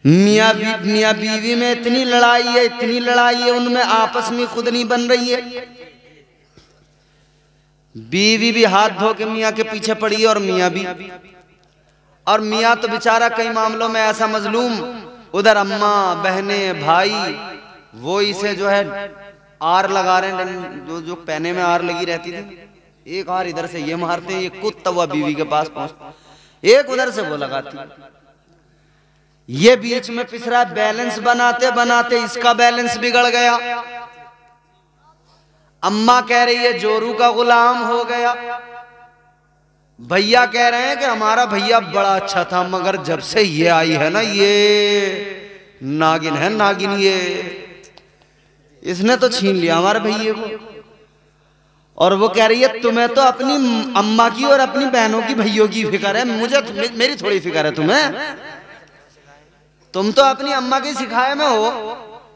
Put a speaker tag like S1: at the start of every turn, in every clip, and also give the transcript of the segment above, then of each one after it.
S1: मियाँ बीवी में इतनी लड़ाई है, इतनी लड़ाई है, उनमें आपस में खुद नहीं बन रही है। बीवी भी हाथ धो के मियाँ के पीछे पड़ी है और मियाँ भी। और मियाँ तो बेचारा कई मामलों में ऐसा मजलूम, उधर अम्मा बहने भाई वो इसे जो है आर लगा रहे हैं, जो पहने में आर लगी रहती थी, एक आर इधर से ये मारते हैं, ये कुत्ता हुआ बीवी के पास पहुंचता, एक उधर से वो लगाती, ये बीच में पिस रहा। बैलेंस बनाते बनाते इसका बैलेंस बिगड़ गया। अम्मा कह रही है जोरू का गुलाम हो गया। भैया कह रहे हैं कि हमारा भैया बड़ा अच्छा था, मगर जब से ये आई है ना, ये नागिन है नागिन, ये इसने तो छीन लिया हमारे भैया को। और वो कह रही है तुम्हें तो अपनी अम्मा की और अपनी बहनों की भैयों की फिक्र है, मुझे मेरी थोड़ी फिक्र है तुम्हें। तुम तो अपनी अम्मा के सिखाए में हो,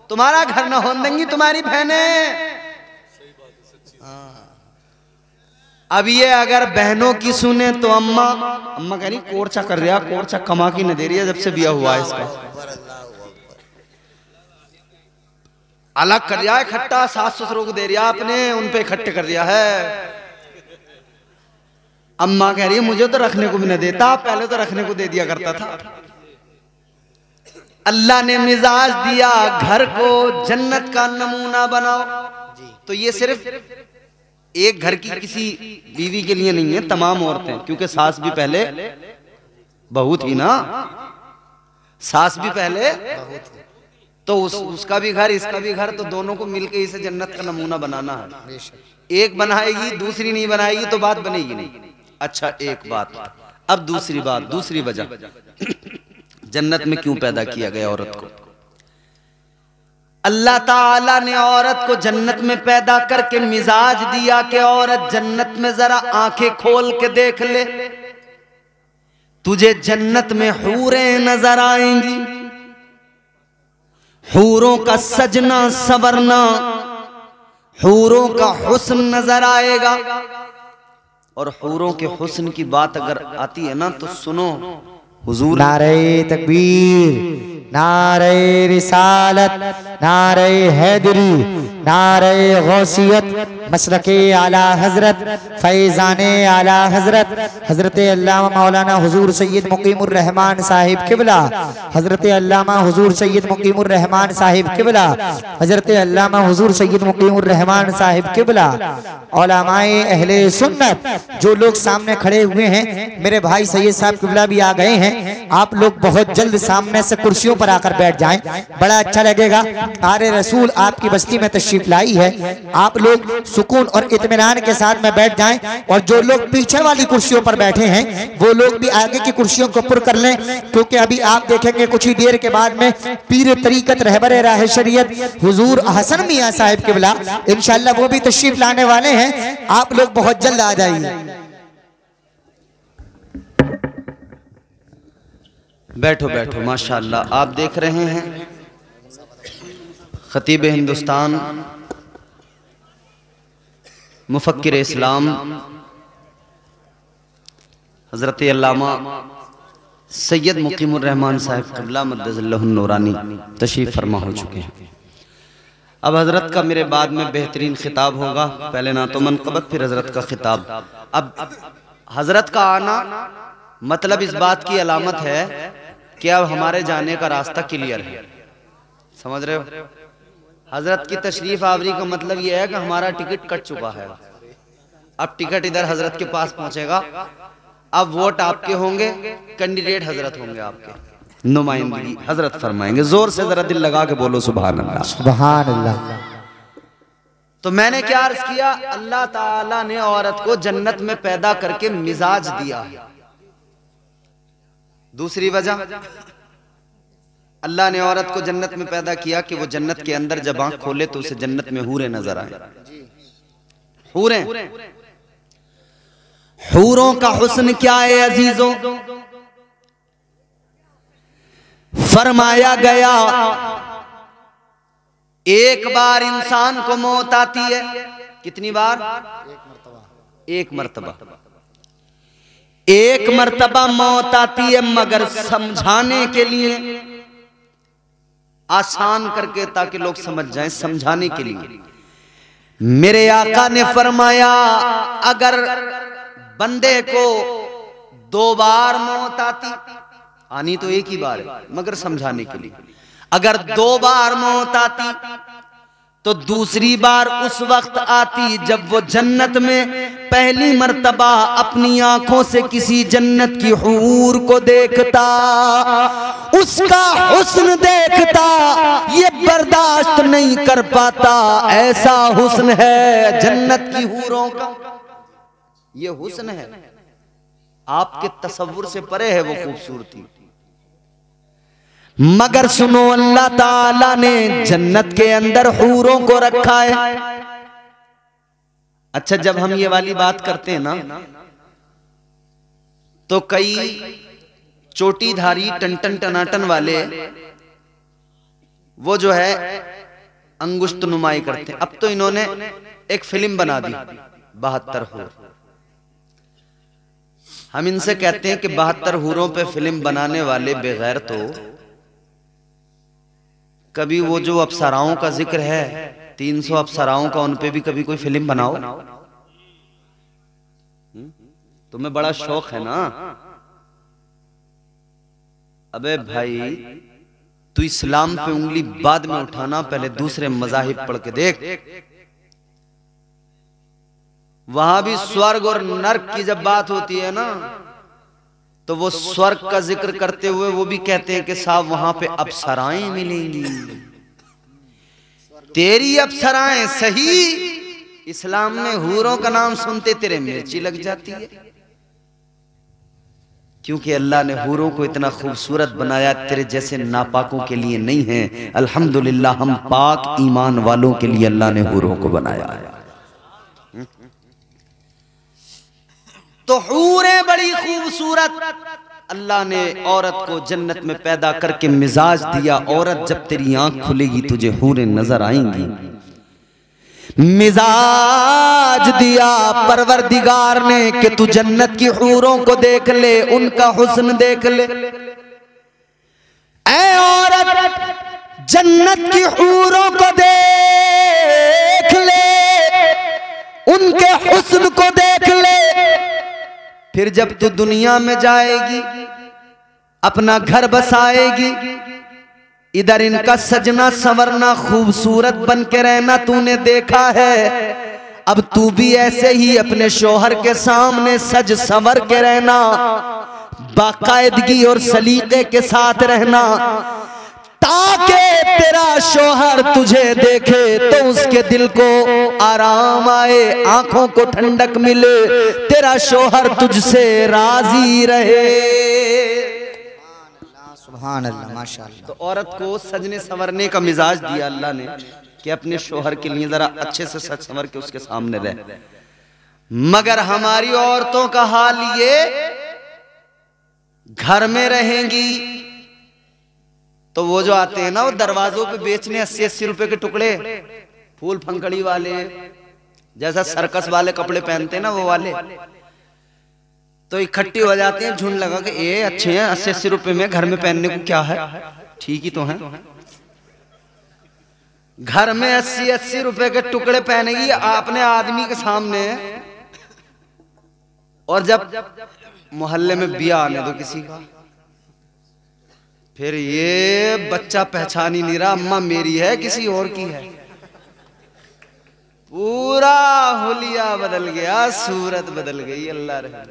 S1: तुम्हारा घर न होने देंगी तुम्हारी बहनें। अब ये अगर बहनों की सुने तो अम्मा कह रही कोर्चा कर रहा, कोर्चा कमा की न दे रही है जब से बिया हुआ है इसका, अलग कर दिया है खट्टा, सास ससुरों को दे रिया अपने, उन पे इकट्ठे कर दिया है। अम्मा कह रही है मुझे तो रखने को भी न देता, पहले तो रखने को दे दिया करता था। अल्लाह ने मिजाज दिया घर को जन्नत का नमूना बनाओ, तो ये सिर्फ एक घर की किसी बीवी के लिए नहीं है, तमाम औरतें, क्योंकि सास भी पहले बहू थी ना, सास भी पहले, तो उसका भी घर इसका भी घर, तो दोनों को मिलकर इसे जन्नत का नमूना बनाना है। एक बनाएगी दूसरी नहीं बनाएगी तो बात बनेगी नहीं। अच्छा एक बात, अब दूसरी बात, दूसरी वजह जन्नत में क्यों पैदा किया गया औरत को। अल्लाह ताला ने औरत को जन्नत में पैदा करके मिजाज दिया कि औरत जन्नत में जरा आंखें खोल के देख ले, तुझे जन्नत में हूरें नजर आएंगी, हूरों का सजना सवरना, हूरों का हुस्न नजर आएगा। और हूरों के हुस्न की बात अगर आती है ना तो सुनो, हुजूर
S2: नारे तकबीर, नारे रिसालत, नारे हैदरी, नारे गौसियत, मसलके आला हजरत, फैज़ाने आला हजरत, हजरत अल्लामा मौलाना हुजूर सैयद मुकीमुर रहमान साहिब किबला, हजरत अल्लामा हुजूर सैयद मुकीमुर रहमान साहिब किबला, हजरत अल्लामा हुजूर सैयद मुकीमुर रहमान साहिब किबला, उलमाए अहले सुन्नत, जो लोग सामने खड़े हुए हैं, मेरे भाई सैयद साहब किबला भी आ गए हैं। आप लोग बहुत जल्द सामने से कुर्सियों पर आकर बैठ जाएं, बड़ा अच्छा लगेगा। आरे रसूल आपकी बस्ती में तशरीफ लाई है, आप लोग सुकून और इत्मीनान के साथ में बैठ जाएं। और जो लोग पीछे वाली कुर्सियों पर बैठे हैं वो लोग भी आगे की कुर्सियों को पुर कर लें, क्योंकि अभी आप देखेंगे कुछ ही देर के बाद में पीर तरीकत रहबर राह शरीयत हुजूर हसन मियां साहिब किबला इंशाअल्लाह वो भी तशरीफ लाने वाले हैं। आप लोग बहुत जल्द आ जाइए।
S1: बैठो बैठो, माशाअल्लाह। आप देख रहे हैं खतीब हिंदुस्तान, मुफक्किर इस्लाम हजरत अल्लामा सैयद मुकीमुर रहमान साहिब क़िबला मद्दज़ल्लहुन नूरानी तशरीफ़ फरमा हो चुके हैं। अब हजरत का मेरे बाद में बेहतरीन खिताब होगा, पहले ना तो मनक़बत फिर हजरत का खिताब। अब हजरत का आना मतलब इस बात की अलामत है कि अब हमारे जाने का रास्ता क्लियर है, समझ रहे हो। हजरत की तशरीफ आवरी का मतलब यह है कि हमारा टिकट कट चुका है, अब टिकट इधर हजरत के पास पहुंचेगा। अब वोट आपके होंगे, कैंडिडेट हजरत होंगे, आपके नुमाइंदगी हजरत फरमाएंगे। जोर से जरा दिल लगा के बोलो सुभान अल्लाह,
S2: सुभान अल्लाह।
S1: तो मैंने क्या अर्ज किया, अल्लाह ताला ने औरत को जन्नत में पैदा करके मिजाज दिया। दूसरी वजह, अल्लाह ने औरत को जन्नत में पैदा किया कि वो जन्नत के अंदर जब आंख खोले तो उसे जन्नत में हूरें नजर आए। हूरें, हूरों का हुस्न क्या है अजीजों, फरमाया गया एक बार इंसान को मौत आती है, कितनी बार? एक मर्तबा। एक मर्तबा मौत आती है मगर समझाने के लिए, आसान करके ताकि लोग समझ जाएं, समझाने के लिए। मेरे आका ने फरमाया अगर बंदे को 2 बार मौत आनी तो एक ही बार है मगर समझाने के लिए, अगर 2 बार मौत आती तो दूसरी बार उस वक्त आती जब वो जन्नत में पहली मर्तबा अपनी आंखों से किसी जन्नत की हूर को देखता, उसका हुस्न देखता, ये बर्दाश्त नहीं कर पाता, ऐसा हुस्न है जन्नत की हूरों का, ये हुस्न है, आपके तसव्वुर से परे है वो खूबसूरती। मगर सुनो अल्लाह ताला ने जन्नत के अंदर हूरों को रखा है। अच्छा, जब हम ये वाली बात करते हैं ना तो कई चोटीधारी टन टनाटन वाले वो जो है अंगुष्ठ नुमाई करते हैं। अब तो इन्होंने एक फिल्म बना दी 72 हूर। हम इनसे कहते हैं कि 72 हूरों पे फिल्म बनाने वाले बेगैर तो कभी वो जो अप्सराओं का जिक्र है 300 अप्सराओं का, उन पे भी कभी कोई फिल्म बनाओ। तुम्हें बड़ा शौक है ना? अबे भाई तू इस्लाम पे उंगली बाद में उठाना, पहले दूसरे मजाहिब पढ़ के देख। वहां भी स्वर्ग और नर्क की जब बात होती है ना तो वो स्वर्ग का जिक्र करते हुए वो भी कहते हैं कि साहब वहां पे अप्सराएं मिलेंगी। तेरी अप्सराएं सही, इस्लाम में हूरों का नाम सुनते तेरे मिर्ची लग जाती है, क्योंकि अल्लाह ने हूरों को इतना खूबसूरत बनाया, तेरे जैसे नापाकों के लिए नहीं है। अल्हम्दुलिल्लाह हम पाक ईमान वालों के लिए अल्लाह ने हूरों को बनाया है। तो हूरें बड़ी खूबसूरत, अल्लाह ने औरत को जन्नत में पैदा करके मिजाज दिया। औरत जब तेरी आंख खुलेगी तुझे हूरें नजर आएंगी। मिजाज दिया परवरदिगार ने कि तू जन्नत की हूरों को देख ले, उनका हुस्न देख ले। ऐ औरत जन्नत की हूरों को देख ले, उनके हुस्न को देख ले। फिर जब तू दुनिया में जाएगी, अपना घर बसाएगी, इधर इनका सजना संवरना, खूबसूरत बन के रहना तूने देखा है। अब तू भी ऐसे ही अपने शोहर के सामने सज संवर के रहना, बाकायदगी और सलीके के साथ रहना, ताकि तेरा शोहर तुझे देखे तो उसके दिल को आराम आए, आंखों को ठंडक मिले, तेरा शोहर तुझसे राजी रहे।
S2: सुभान अल्लाह, माशाअल्लाह।
S1: तो औरत को सजने संवरने का मिजाज दिया अल्लाह ने कि अपने शोहर के लिए जरा अच्छे से सज संवर के उसके सामने रहे। मगर हमारी औरतों का हाल ये, घर में रहेंगी तो वो जो आते हैं ना वो दरवाजों पे बेचने 80-80 रुपए के टुकड़े, फूल फंकड़ी वाले, जैसा सर्कस वाले कपड़े पहनते हैं ना वो वाले, तो इकट्ठी हो जाते हैं झुंड लगा के, ये अच्छे हैं 80-80 रुपए में, घर में पहनने को क्या है, ठीक ही तो है। घर में 80-80 रुपए के टुकड़े पहनेगी अपने आदमी के सामने, और जब मोहल्ले में बिया आने दो किसी का, फिर ये बच्चा पहचान ही नहीं रहा अम्मा मेरी है किसी और की है। पूरा हुलिया बदल गया, सूरत बदल गई। अल्लाह रहे,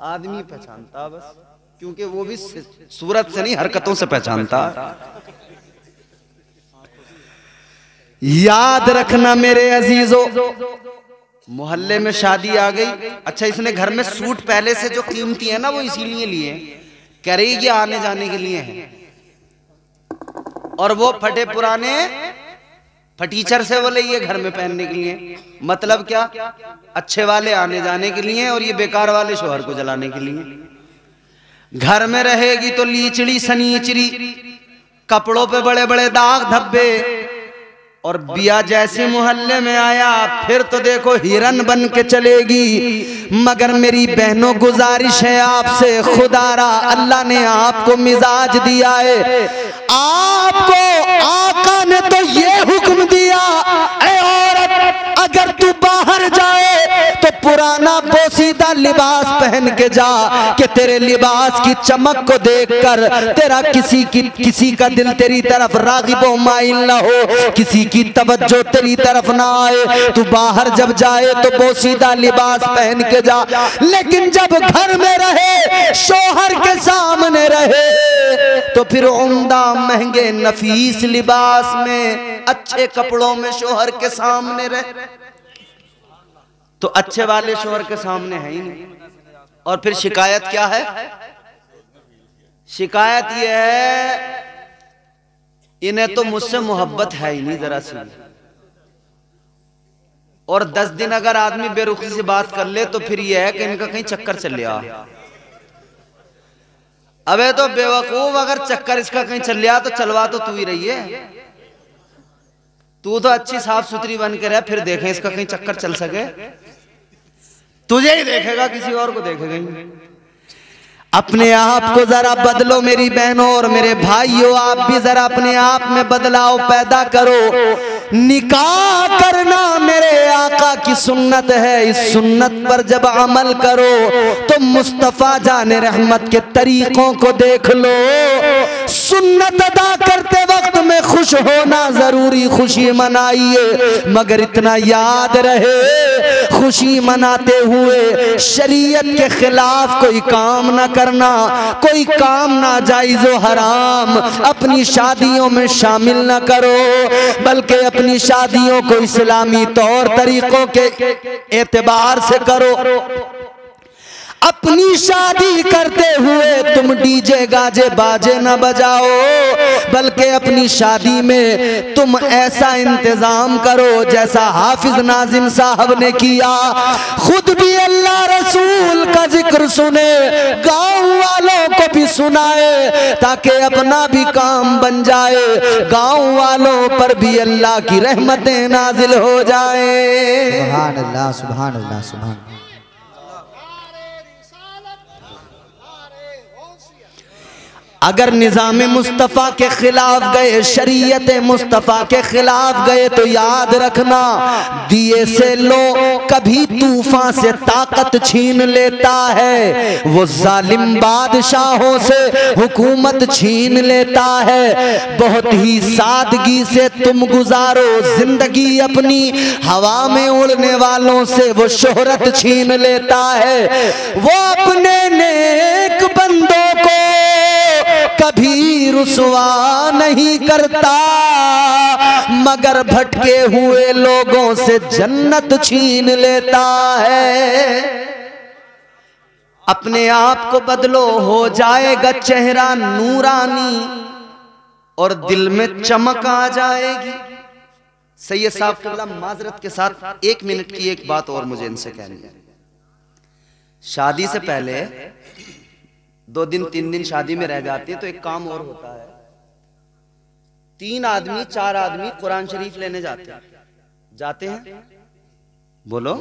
S1: आदमी पहचानता बस, क्योंकि वो भी सूरत से नहीं हरकतों से पहचानता। याद रखना मेरे अजीजों, मोहल्ले में शादी आ गई, अच्छा इसने घर में सूट पहले से जो कीमती है ना वो इसीलिए लिए, कह रही ये आने जाने के लिए है, और वो फटे पुराने फटीचर से बोले ये घर में पहनने के लिए। मतलब क्या, अच्छे वाले आने जाने के लिए और ये बेकार वाले शोहर को जलाने के लिए। घर में रहेगी तो लीचड़ी सनीचरी, कपड़ों पे बड़े बड़े दाग धब्बे, और बिया जैसे मोहल्ले में आया फिर तो देखो हिरन बन के चलेगी। मगर मेरी बहनों गुजारिश है आपसे, खुदारा अल्लाह ने आपको मिजाज दिया है, आपको आका ने तो ये हुक्म दिया, ऐ औरत अगर तू बाहर जाए तो पुराना पोसीदा लिबास पहन के जा कि तेरे लिबास की चमक को देखकर तेरा किसी का दिल तेरी तरफ रागिबो माइल ना हो, किसी की तवज्जो तेरी तरफ ना आए। तू बाहर जब जाए तो पोसीदा लिबास पहन के जा, लेकिन जब घर में रहे, शोहर के सामने रहे, तो फिर उम्दा महंगे नफीस लिबास में अच्छे कपड़ों में शोहर के सामने रहे, तो अच्छे वाले शोहर के सामने है ही नहीं। और फिर शिकायत क्या है? शिकायत यह है इन्हें तो मुझसे मोहब्बत है ही नहीं जरा सी। और 10 दिन अगर आदमी बेरुखी से बात कर ले तो फिर यह है कि इनका कहीं चक्कर चल लिया। अबे तो बेवकूफ, अगर चक्कर इसका कहीं चल लिया तो चलवा तो तू ही रही है। तू तो अच्छी साफ सुथरी बन के रह, फिर देखें इसका कहीं चक्कर चल सके। तुझे ही देखेगा, किसी और को देखेगा ही। अपने आप को जरा बदलो मेरी बहनों और मेरे भाइयों, आप भी जरा अपने आप में बदलाव पैदा करो। निकाह करना मेरे आका की सुन्नत है, इस सुन्नत पर जब अमल करो तो मुस्तफा जाने रहमत के तरीकों को देख लो। सुन्नत अदा करते वक्त में खुश होना जरूरी, खुशी मनाइए, मगर इतना याद रहे खुशी मनाते हुए शरीयत के खिलाफ कोई काम ना करना, कोई काम नाजायज व हराम अपनी शादियों में शामिल न करो, बल्कि अपनी शादियों को इस्लामी तौर तरीकों के एतबार से करो। अपनी शादी करते हुए तुम डीजे गाजे बाजे न बजाओ, बल्कि अपनी शादी में तुम ऐसा इंतजाम करो जैसा हाफिज नाजिम साहब ने किया। खुद भी अल्लाह रसूल का जिक्र सुने, गांव वालों को भी सुनाए, ताकि अपना भी काम बन जाए, गांव वालों पर भी अल्लाह की रहमतें नाजिल हो जाए।
S2: सुभान अल्लाह, सुभान अल्लाह, सुभान।
S1: अगर निज़ाम मुस्तफ़ा के खिलाफ गए, शरीयत मुस्तफ़ा के खिलाफ गए तो याद रखना, दिए से लो कभी तूफान से ताकत छीन लेता है, वो जालिम बादशाहों से हुकूमत छीन लेता है। बहुत ही सादगी से तुम गुजारो जिंदगी अपनी, हवा में उड़ने वालों से वो शोहरत छीन लेता है। वो अपने नेक बंदों को कभी रुसवा नहीं करता, मगर भटके हुए लोगों से जन्नत छीन लेता है। अपने आप को बदलो, हो जाएगा चेहरा नूरानी और दिल में चमक आ जाएगी। सैयद साहब क़िबला माजरत के साथ 1 मिनट की एक बात और मुझे इनसे कहनी है। शादी से पहले 2 दिन 3 दिन शादी में रह जाते हैं तो एक काम और होता है, 3 आदमी 4 आदमी कुरान शरीफ लेने जाते हैं, बोलो,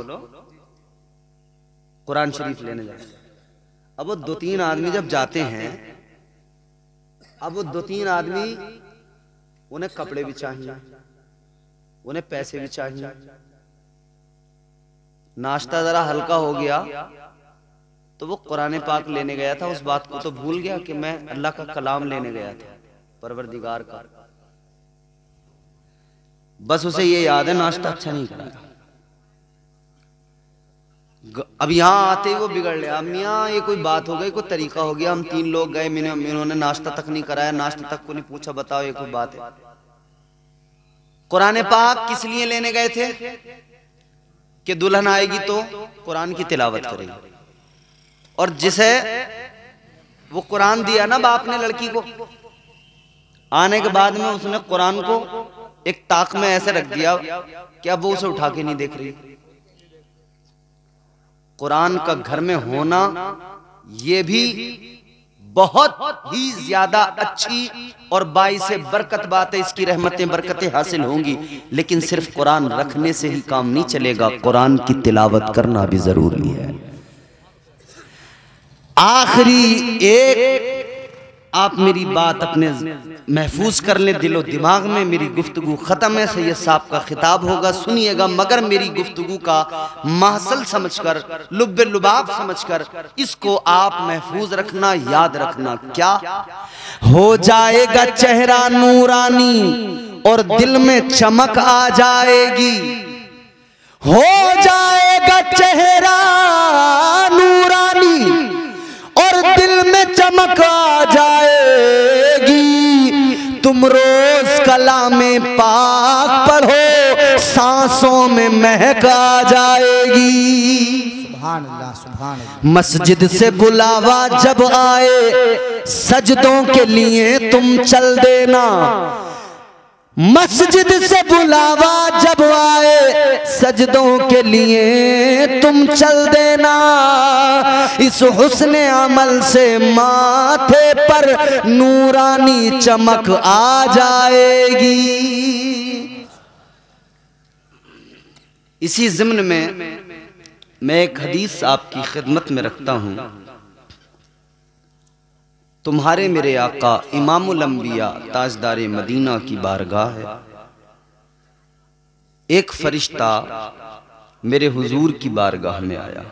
S1: कुरान शरीफ लेने जाते हैं। अब वो 2-3 आदमी जब जाते हैं, अब वो 2-3 आदमी, उन्हें कपड़े भी चाहिए, उन्हें पैसे भी चाहिए, नाश्ता जरा हल्का हो गया तो वो कुरान पाक लेने गया था, उस बात को तो भूल गया कि मैं अल्लाह का कलाम लेने गया था, परवरदिगार का। बस उसे ये याद है नाश्ता अच्छा नहीं करा। अब यहाँ आते ही वो बिगड़ लिया, मियाँ ये कोई बात हो गई, कोई तरीका हो गया, हम 3 लोग गए, इन्होंने नाश्ता तक नहीं कराया, नाश्ता तक को नहीं पूछा, बताओ ये कोई बात है? कुरान पाक किस लिए लेने गए थे? कि दुल्हन आएगी तो कुरान की तिलावत करेगी, और जिसे वो कुरान दिया ना बाप ने लड़की को, आने के बाद में उसने कुरान को एक ताक में ऐसे रख दिया कि अब वो उसे उठा के नहीं देख रही। कुरान का घर में होना ये भी बहुत ही ज्यादा अच्छी और बाइसे बरकत बात है, इसकी रहमतें बरकतें हासिल होंगी। लेकिन सिर्फ कुरान रखने से ही काम नहीं चलेगा, कुरान की तिलावत करना भी जरूरी है। आखिरी एक आप मेरी बात अपने महफूज कर ले दिलो दिमाग में, मेरी गुफ्तगू खत्म है, सैयद साहब का खिताब होगा, सुनिएगा, मगर मेरी गुफ्तगू का महसल समझकर, लुब्बे लुबाब समझकर इसको आप महफूज रखना, याद रखना। क्या हो जाएगा चेहरा नूरानी और दिल में चमक आ जाएगी। हो जाएगा चेहरा नूरानी और दिल में चमक आ जाएगी। तुम रोज कलामे पाक पढ़ो, सांसों में महक आ जाएगी।
S2: सुभान अल्लाह, सुभान अल्लाह।
S1: मस्जिद से बुलावा जब आए सजदों के लिए तुम चल देना। मस्जिद से बुलावा जब आए सजदों के लिए तुम चल देना। इस हुस्ने अमल से माथे पर नूरानी चमक आ जाएगी। इसी ज़िम्न में मैं एक हदीस आपकी खिदमत में रखता हूं। तुम्हारे मेरे आका इमामुल अंबिया ताजदारे मदीना की बारगाह है। एक फरिश्ता मेरे हुजूर की बारगाह में आया।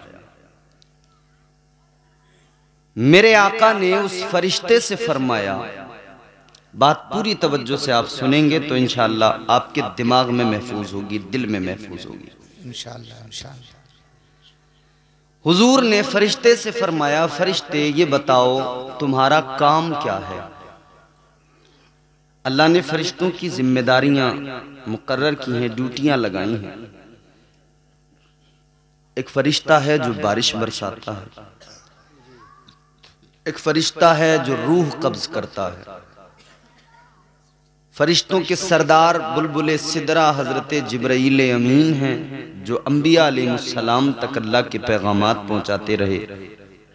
S1: मेरे आका ने उस फरिश्ते से फरमाया, बात पूरी तवज्जो से आप सुनेंगे तो इंशाअल्लाह आपके दिमाग में महफूज होगी, दिल में महफूज होगी
S2: इंशाअल्लाह, इंशाअल्लाह।
S1: हुजूर ने फरिश्ते से फरमाया, फरिश्ते ये बताओ तुम्हारा काम क्या है। अल्लाह ने फरिश्तों की जिम्मेदारियां मुकर्रर की हैं, ड्यूटियां लगाई हैं। एक फरिश्ता है जो बारिश बरसाता है, एक फरिश्ता है जो रूह कब्ज करता है। फरिश्तों के सरदार बुलबुल सिदरा हजरत जिब्राईल अमीन हैं, जो अंबिया अलैहिस्सलाम तक अल्लाह के पैगामात पहुंचाते रहे।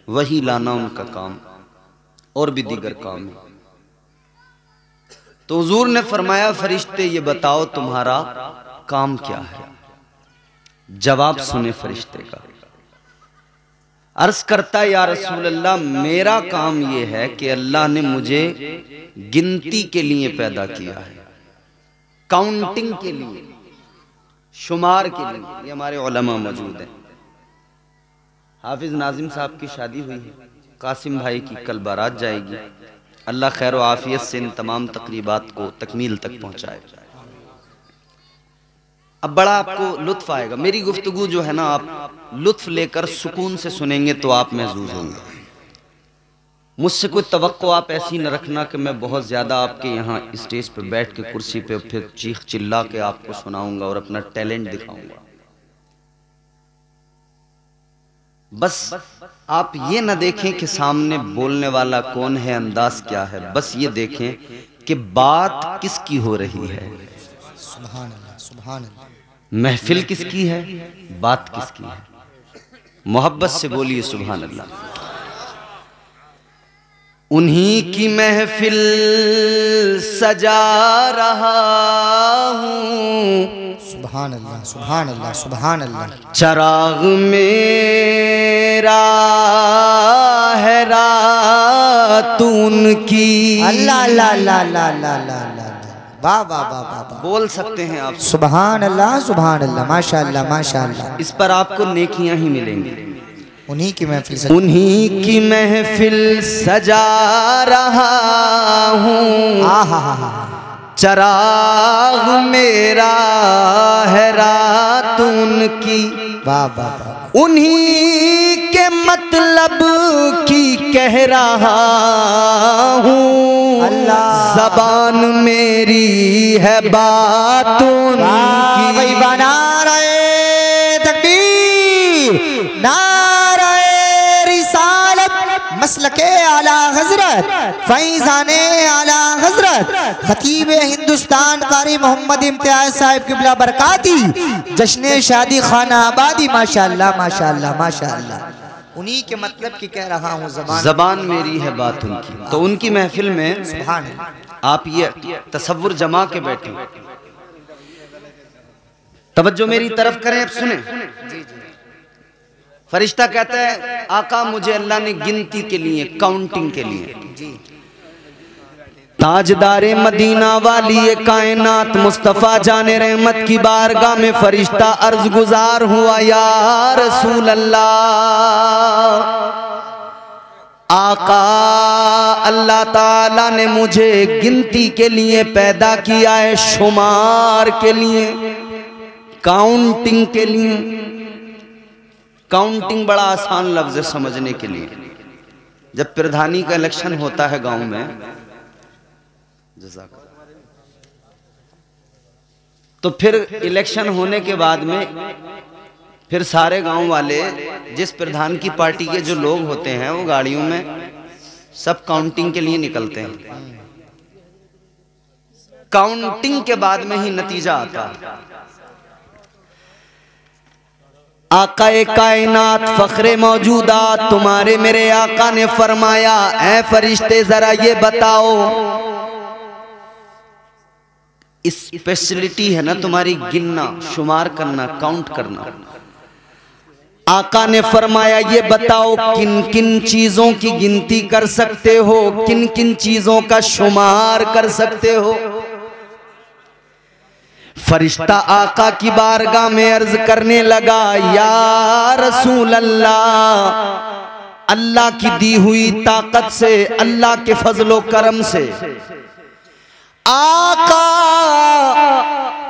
S1: वही लाना उनका काम, और भी दीगर काम है। तो हुजूर ने फरमाया, फरिश्ते ये बताओ तुम्हारा काम क्या है। जवाब सुने फरिश्ते का। अर्ज करता, या रसूल अल्लाह, मेरा काम ये है कि अल्लाह ने मुझे गिनती के लिए पैदा किया है, काउंटिंग के लिए, शुमार के लिए। ये हमारे उलमा मौजूद हैं। हाफिज नाजिम साहब की शादी हुई है, कासिम भाई की कल बारात जाएगी। अल्लाह खैर व आफियत से इन तमाम तकरीबात को तकमील तक पहुंचाए। अब बड़ा आपको लुत्फ आएगा। मेरी गुफ्तगू जो है ना, आप लुत्फ लेकर सुकून से सुनेंगे तो आप महजूज होंगे। मुझसे कोई तवक्को आप ऐसी न रखना कि मैं बहुत ज़्यादा आपके यहाँ स्टेज पे बैठ के कुर्सी पे फिर चीख चिल्ला के आपको सुनाऊंगा और अपना टैलेंट दिखाऊंगा। बस आप ये न देखें कि सामने बोलने वाला कौन है, अंदाज क्या है। बस ये देखें कि बात किसकी हो रही है।
S2: सुभान अल्लाह, सुभान अल्लाह।
S1: महफिल किसकी है, बात किसकी है। मोहब्बत से बोलिए सुभान अल्लाह। उन्हीं की महफिल सजा रहा हूँ।
S2: सुभान अल्लाह, सुभान अल्लाह, सुभान अल्लाह।
S1: चराग मेरा है रात उनकी।
S2: अल्लाह अल्लाह अल्लाह अल्लाह अल्लाह अल्लाह। वाह वाह वाह वाह।
S1: बोल सकते हैं आप
S2: सुभान अल्लाह, सुभान अल्लाह, माशाअल्लाह, माशाअल्लाह।
S1: इस पर आपको नेकियां ही मिलेंगी।
S2: उन्हीं की महफिल से,
S1: उन्हीं की महफिल सजा रहा हूँ। चराग मेरा है रात उनकी।
S2: वाह वाह वाह।
S1: उन्हीं के मतलब की कह रहा हूँ।
S2: अल्लाह।
S1: ज़बान मेरी है बात उनकी।
S2: भाई बना रहे तकबीर, नारे रिसालत, मसलके आला हजरत, फैज़ाने आला हजरत, खतीब हिंदुस्तान कारी मोहम्मद इम्तियाज साहिब क़िबला बरकाती, जश्न शादी खाना आबादी। माशाअल्लाह, माशाअल्लाह, माशाअल्लाह। उन्हीं के मतलब की कह रहा हूँ,
S1: जबान मेरी है बात उनकी। तो उनकी महफिल में
S2: सुभान अल्लाह।
S1: आप ये तसव्वुर जमा के बैठे, तवज्जो मेरी तरफ करें, अब सुने। फरिश्ता कहता है आका मुझे अल्लाह ने गिनती के लिए, काउंटिंग के लिए, ताजदारे मदीना वाली कायनात मुस्तफा जाने रहमत की बारगाह में फरिश्ता अर्ज गुजार हुआ, या रसूल अल्लाह, आका अल्लाह ताला ने मुझे गिनती के लिए पैदा किया है, शुमार के लिए, काउंटिंग के लिए। काउंटिंग बड़ा आसान लफ्ज है समझने के लिए। जब प्रधानी का इलेक्शन होता है गांव में, तो फिर इलेक्शन होने के बाद में फिर सारे गांव वाले जिस प्रधान की पार्टी के जो लोग होते हैं वो गाड़ियों में सब काउंटिंग के लिए निकलते हैं। काउंटिंग के बाद में ही नतीजा आता है। आकाए कायनात फखरे मौजूदात तुम्हारे मेरे आका ने फरमाया, ऐ फरिश्ते जरा ये बताओ, स्पेशलिटी है ना तुम्हारी गिनना, शुमार करना, काउंट करना। आका ने फरमाया ये बताओ किन किन चीजों की गिनती कर सकते हो, किन किन चीजों का शुमार कर सकते हो। फरिश्ता आका की बारगाह में अर्ज करने लगा, या रसूल अल्लाह, अल्लाह की दी हुई ताकत से, अल्लाह के फजलो करम से आका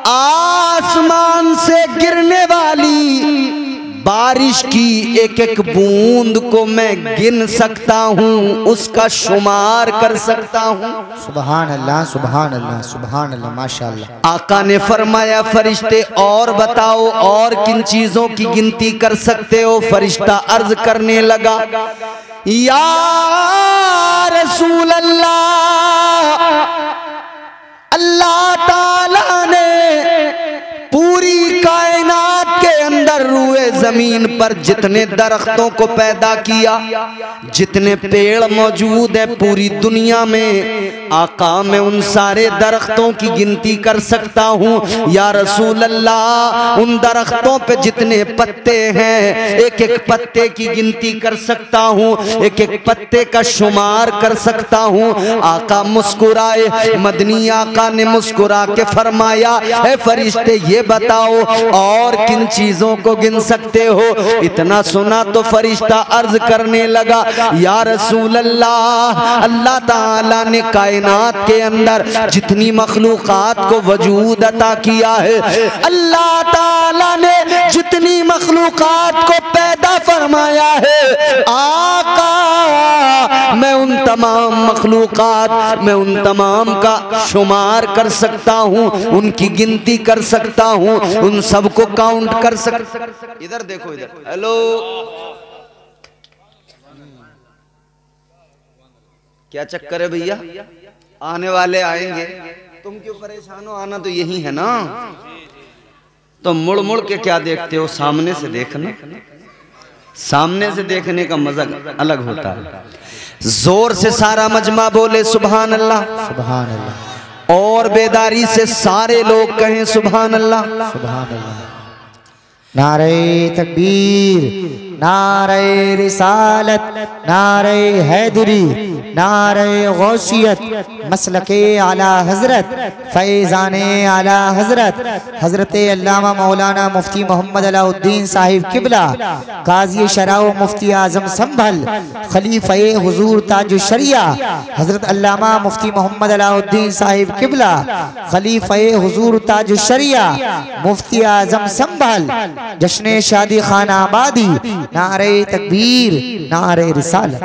S1: आसमान से गिरने वाली बारिश की एक एक बूंद को मैं गिन सकता हूँ, उसका शुमार कर सकता हूँ।
S2: सुभान अल्लाह, सुभान अल्लाह, सुभान अल्लाह, माशाअल्लाह।
S1: आका ने फरमाया फरिश्ते और बताओ और किन चीजों की गिनती कर सकते हो। फरिश्ता अर्ज करने लगा, या रसूल अल्लाह, अल्लाह ताला ने पूरी कायनात के अंदर रूए जमीन पर जितने दरख्तों को पैदा किया, जितने पेड़ मौजूद है पूरी दुनिया में, आका मैं उन सारे दरख्तों की गिनती कर सकता हूँ। या रसूल अल्लाह, उन दरख्तों पे जितने पत्ते हैं एक एक पत्ते की गिनती कर सकता हूँ, एक एक पत्ते का शुमार कर सकता हूँ। आका मुस्कुराए, मदनी आका ने मुस्कुरा के फरमाया, है फरिश्ते ये बताओ और किन चीजों को गिन सकते हो। इतना सुना तो फरिश्ता अर्ज करने लगा, या रसूल अल्लाह, अल्लाह ताला ने कायनात के अंदर जितनी मखलूकात को वजूद अता किया है, अल्लाह ताला ने जितनी मखलूकात को पैदा फरमाया है, आका मैं उन तमाम मखलूकात, मैं उन तमाम का शुमार कर सकता हूँ, उनकी गिनती कर सकता हूँ, उन सबको काउंट कर सकता। इधर देखो, इधर, हेलो, क्या चक्कर है भैया? आने वाले आएंगे, तुम क्यों परेशान हो? आना तो यही है ना। तो मुड़ मुड़ के क्या देखते हो? सामने से देखना, सामने से देखने का मजा अलग होता है। जोर से सारा मजमा बोले सुभान अल्लाह,
S2: सुभान अल्लाह,
S1: और बेदारी से सारे लोग कहें सुभान अल्लाह,
S2: सुभान अल्लाह। नारे तकबीर, नारे रिसालत, नारे हैदरी, नारे गौसियत, मसलके आला हजरत, फैज़ाने आला हजरत, हजरत अल्लामा मौलाना मुफ्ती मोहम्मद अलाउद्दीन साहिब किबला, काजी शराउ मुफ्ती आजम संभल, खलीफे हुजूर ताज शरिया, हजरत अल्लामा मुफ्ती मोहम्मद अलाउद्दीन साहिब किबला, खलीफे हुजूर ताज शरिया, मुफ्ती आजम संभल, जश्न शादी खाना आबादी, नारे तकबीर, नारे रिसालत।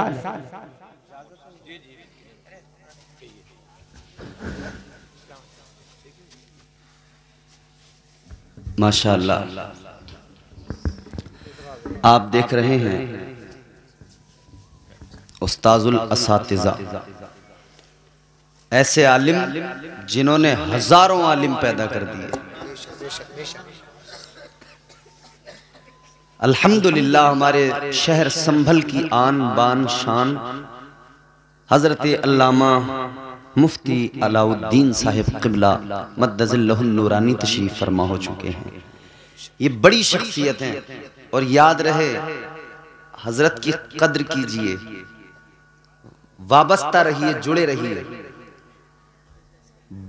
S1: माशाअल्लाह, आप देख रहे हैं उस्ताजुल असातिज़ा, ऐसे आलिम जिन्होंने हजारों आलिम पैदा कर दिए। अल्हम्दुलिल्लाह हमारे शहर संभल की आन बान शान हजरत अल्लामा मुफ्ती अलाउद्दीन साहिब क़िबला मद्दज़िल्लहुन नूरानी तशरीफ़ फरमा हो चुके हैं। ये बड़ी शख्सियत हैं और याद रहे हजरत की कद्र कीजिए, वाबस्ता रहिए, जुड़े रहिए।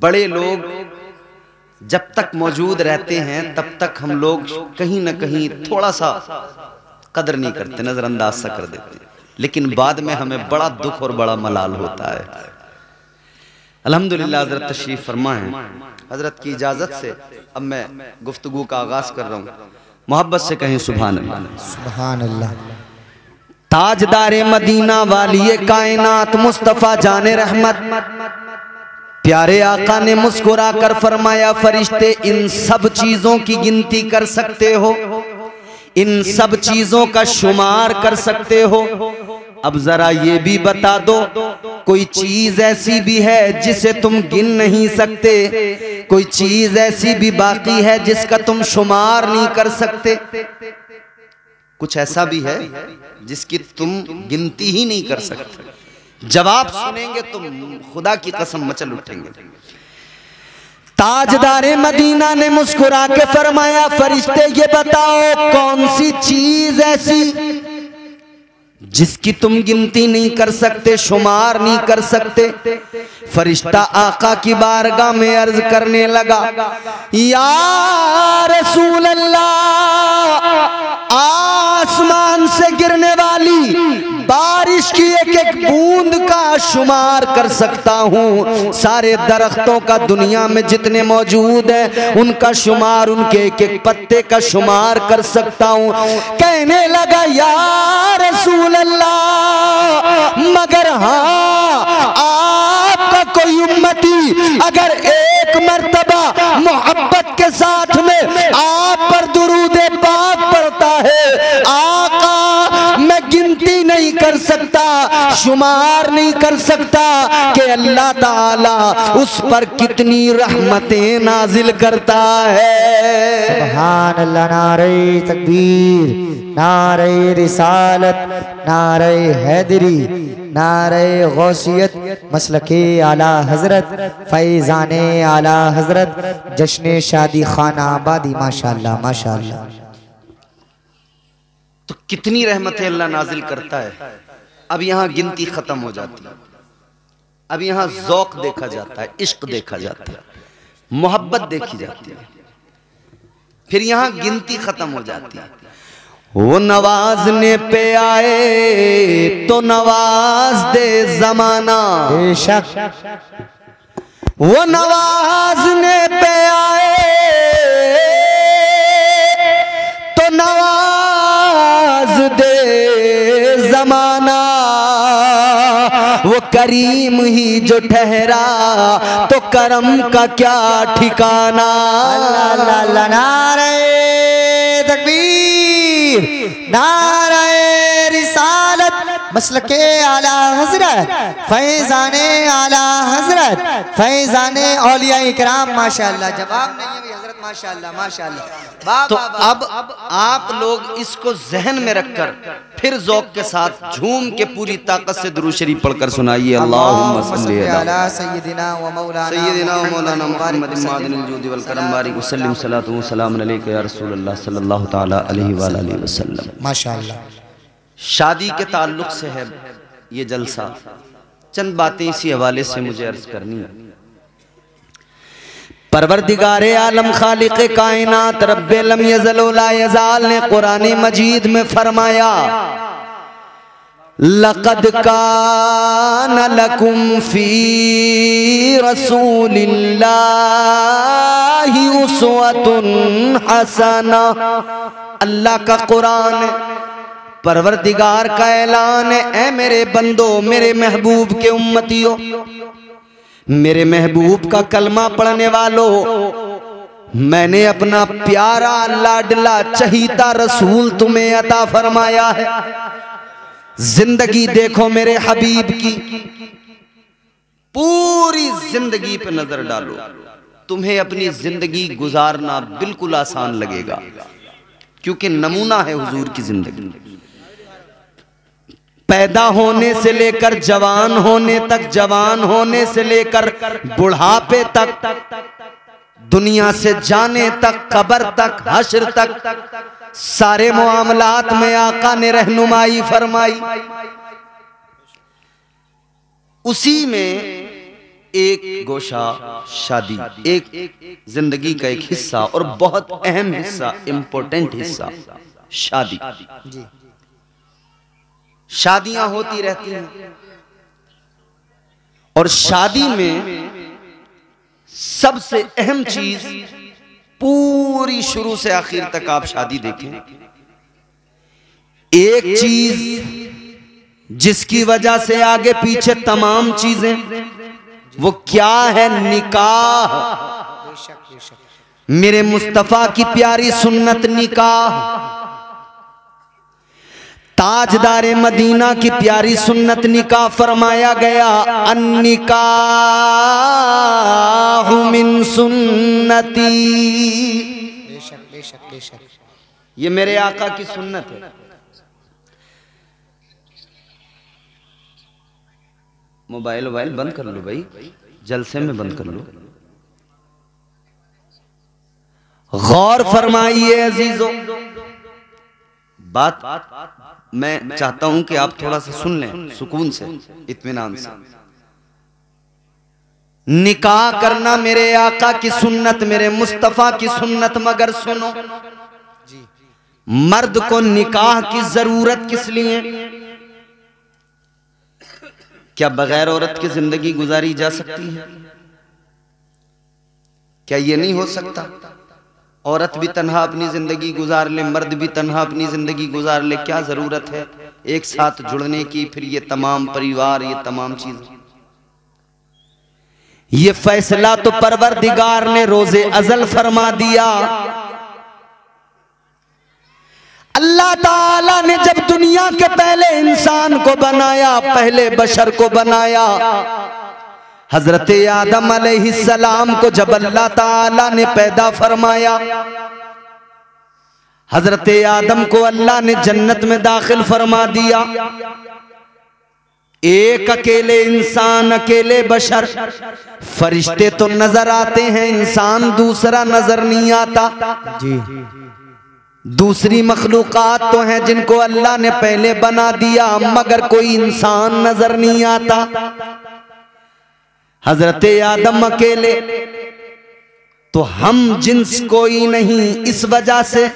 S1: बड़े लोग जब तक मौजूद रहते हैं तब तक हम लोग कहीं ना कहीं थोड़ा सा कदर नहीं करते, नजरअंदाज सा कर देते, लेकिन बाद में हमें बड़ा दुख और बड़ा मलाल होता है। अल्हम्दुलिल्लाह हजरत तशरीफ फरमा है। हजरत की इजाजत से अब मैं गुफ्तगू का आगाज कर रहा हूँ। मोहब्बत से कहें सुभान अल्लाह।
S2: सुभान अल्लाह।
S1: ताजदारे मदीना वाली कायनात मुस्तफा जाने रहमत प्यारे आका ने मुस्कुरा कर फरमाया, फरिश्ते इन सब चीजों की गिनती कर सकते हो, इन सब चीजों का शुमार कर सकते हो। अब जरा ये भी बता दो, कोई चीज ऐसी भी है जिसे तुम गिन नहीं सकते, कोई चीज ऐसी भी बाकी है जिसका तुम शुमार नहीं कर सकते? कुछ ऐसा भी है जिसकी तुम गिनती ही नहीं कर सकते? जवाब सुनेंगे तुम खुदा की कसम मचल उठेंगे। ताजदारे मदीना ने मुस्कुरा के फरमाया, फरिश्ते ये बताओ कौन सी चीज ऐसी जिसकी तुम गिनती नहीं कर सकते, शुमार नहीं कर सकते? फरिश्ता आका की बारगाह में अर्ज करने लगा, या रसूल अल्लाह, आसमान से गिरने वाली बारिश की एक एक बूंद का शुमार कर सकता हूँ, सारे दरख्तों का दुनिया में जितने मौजूद हैं उनका शुमार, उनके एक एक पत्ते का शुमार कर सकता हूँ। कहने लगा, या रसूल अल्लाह, मगर हाँ, आपका कोई उम्मती अगर एक मर्तबा मोहब्बत के साथ में आप पर दुरूद पाक पढ़ता है, आका मैं गिनती नहीं कर सकता, शुमार नहीं कर सकता कि अल्लाह ताला उस पर कितनी रहमतें नाजिल करता है।
S2: सुभान अल्लाह। नारे तकबीर, नारे रिसालत, नारे हैदरी, नारे गौसियत, मसलके आला हजरत, फैजाने आला हजरत, जश्न शादी खाना आबादी। माशाअल्लाह माशाअल्लाह।
S1: तो कितनी रहमतें अल्लाह नाजिल करता है। अब यहाँ गिनती खत्म हो जाती है, अब यहाँ ज़ौक़ देखा जाता है, इश्क देखा जाता है, मोहब्बत देखी जाती है, फिर यहाँ गिनती खत्म हो जाती है। वो नवाजने पे आए तो नवाज दे जमाना,
S2: बेशक
S1: वो नवाजने पे आए तो नवाज दे जमाना, वो करीम ही जो ठहरा तो करम का क्या ठिकाना।
S2: अल्लाह अल्लाह। नारे तकबीर, नारे रिसालत, मसलके आला हजरत, फैजाने आला हजरत, फैजाने औलिया इकराम। माशाअल्लाह। जवाब नहीं है हजरत। माशाअल्लाह माशाअल्लाह।
S1: तो अब आप लोग इसको जहन में रखकर फिर ज़ौक़ के साथ झूम के पूरी ताकत से दुरूद शरीफ पढ़कर सुनाइए। अल्लाहुम्मा सल्ली अला
S2: सय्यिदिना व
S1: मौलाना मुहम्मद मादिनिल जूदि वल करम बारिक वसल्लम सलातु व सलाम अलैका या रसूल अल्लाह सल्लल्लाहु तआला अलैहि व आलिहि वसल्लम।
S2: माशाअल्लाह।
S1: शादी के ताल्लुक से है ये जलसा, चंद बातें इसी हवाले से मुझे अर्ज करनी है। परवरदिगारे आलम खालिक़े कायनात रब्बे लम यज़ल व ला यज़ाल ने कुरान मजीद में फरमाया, लक़द कान लकुम फी रसूलिल्लाहि उस्वतुन हसना। अल्लाह का कुरान, परवरदिगार का ऐलान है, ऐ मेरे बंदो, मेरे महबूब के उम्मतियों, मेरे महबूब का कलमा पढ़ने वालों, मैंने अपना प्यारा लाडला चहीता रसूल तुम्हें अता फरमाया है। जिंदगी देखो मेरे हबीब की, पूरी जिंदगी पे नजर डालो, तुम्हें अपनी जिंदगी गुजारना बिल्कुल आसान लगेगा, क्योंकि नमूना है हुजूर की जिंदगी। पैदा होने से लेकर जवान होने तक, जवान होने से लेकर बुढ़ापे तक, दुनिया से जाने तक, कब्र तक, हश्र तक, सारे मुआमलात में आका ने रहनुमाई फरमाई। उसी में एक गोशा शादी, एक जिंदगी का एक हिस्सा और बहुत अहम हिस्सा, इंपॉर्टेंट हिस्सा शादी। शादियां होती रहती हैं और शादी में सबसे अहम चीज, पूरी शुरू से आखिर तक आप शादी देखें, एक चीज जिसकी वजह से आगे पीछे तमाम चीजें, वो क्या है? निकाह। मेरे मुस्तफा की प्यारी सुन्नत निकाह, ताजदारे मदीना की प्यारी सुन्नत निकाह फरमाया गया। अन्निकाहु मिन सुन्नती,
S2: बेशक बेशक बेशक,
S1: ये मेरे आका की सुन्नत है। मोबाइल बंद कर लो भाई, जलसे में बंद कर लो। गौर फरमाइए अजीजों, बात मैं चाहता हूं कि आप थोड़ा सा सुन लें, सुकून से, इत्मीनान से। निकाह करना मेरे आका की सुन्नत, मेरे मुस्तफा की सुन्नत, मगर सुनो, मर्द को निकाह की जरूरत किस लिए? क्या बगैर औरत की जिंदगी गुजारी जा सकती है? क्या ये नहीं हो सकता? औरत भी तन्हा अपनी जिंदगी गुजार ले, मर्द भी तन्हा अपनी जिंदगी गुजार ले, क्या जरूरत है एक साथ जुड़ने की? फिर ये तमाम परिवार, ये तमाम चीजें, ये फैसला तो परवरदिगार ने रोजे अजल फरमा दिया। अल्लाह ताला ने जब दुनिया के पहले इंसान को बनाया, पहले बशर को बनाया, हजरत आदम अलैहिस्सलाम को जब अल्लाह ताला ने पैदा फरमाया, हजरत आदम को अल्लाह ने जन्नत में दाखिल फरमा दिया। एक अकेले इंसान, अकेले बशर, फरिश्ते तो नजर आते हैं, इंसान दूसरा नजर नहीं आता जी। दूसरी मखलूकात तो हैं जिनको अल्लाह ने पहले बना दिया, मगर कोई इंसान नजर नहीं आता। हजरत आदम अकेले, तो हम जिन्स कोई नहीं, इस वजह से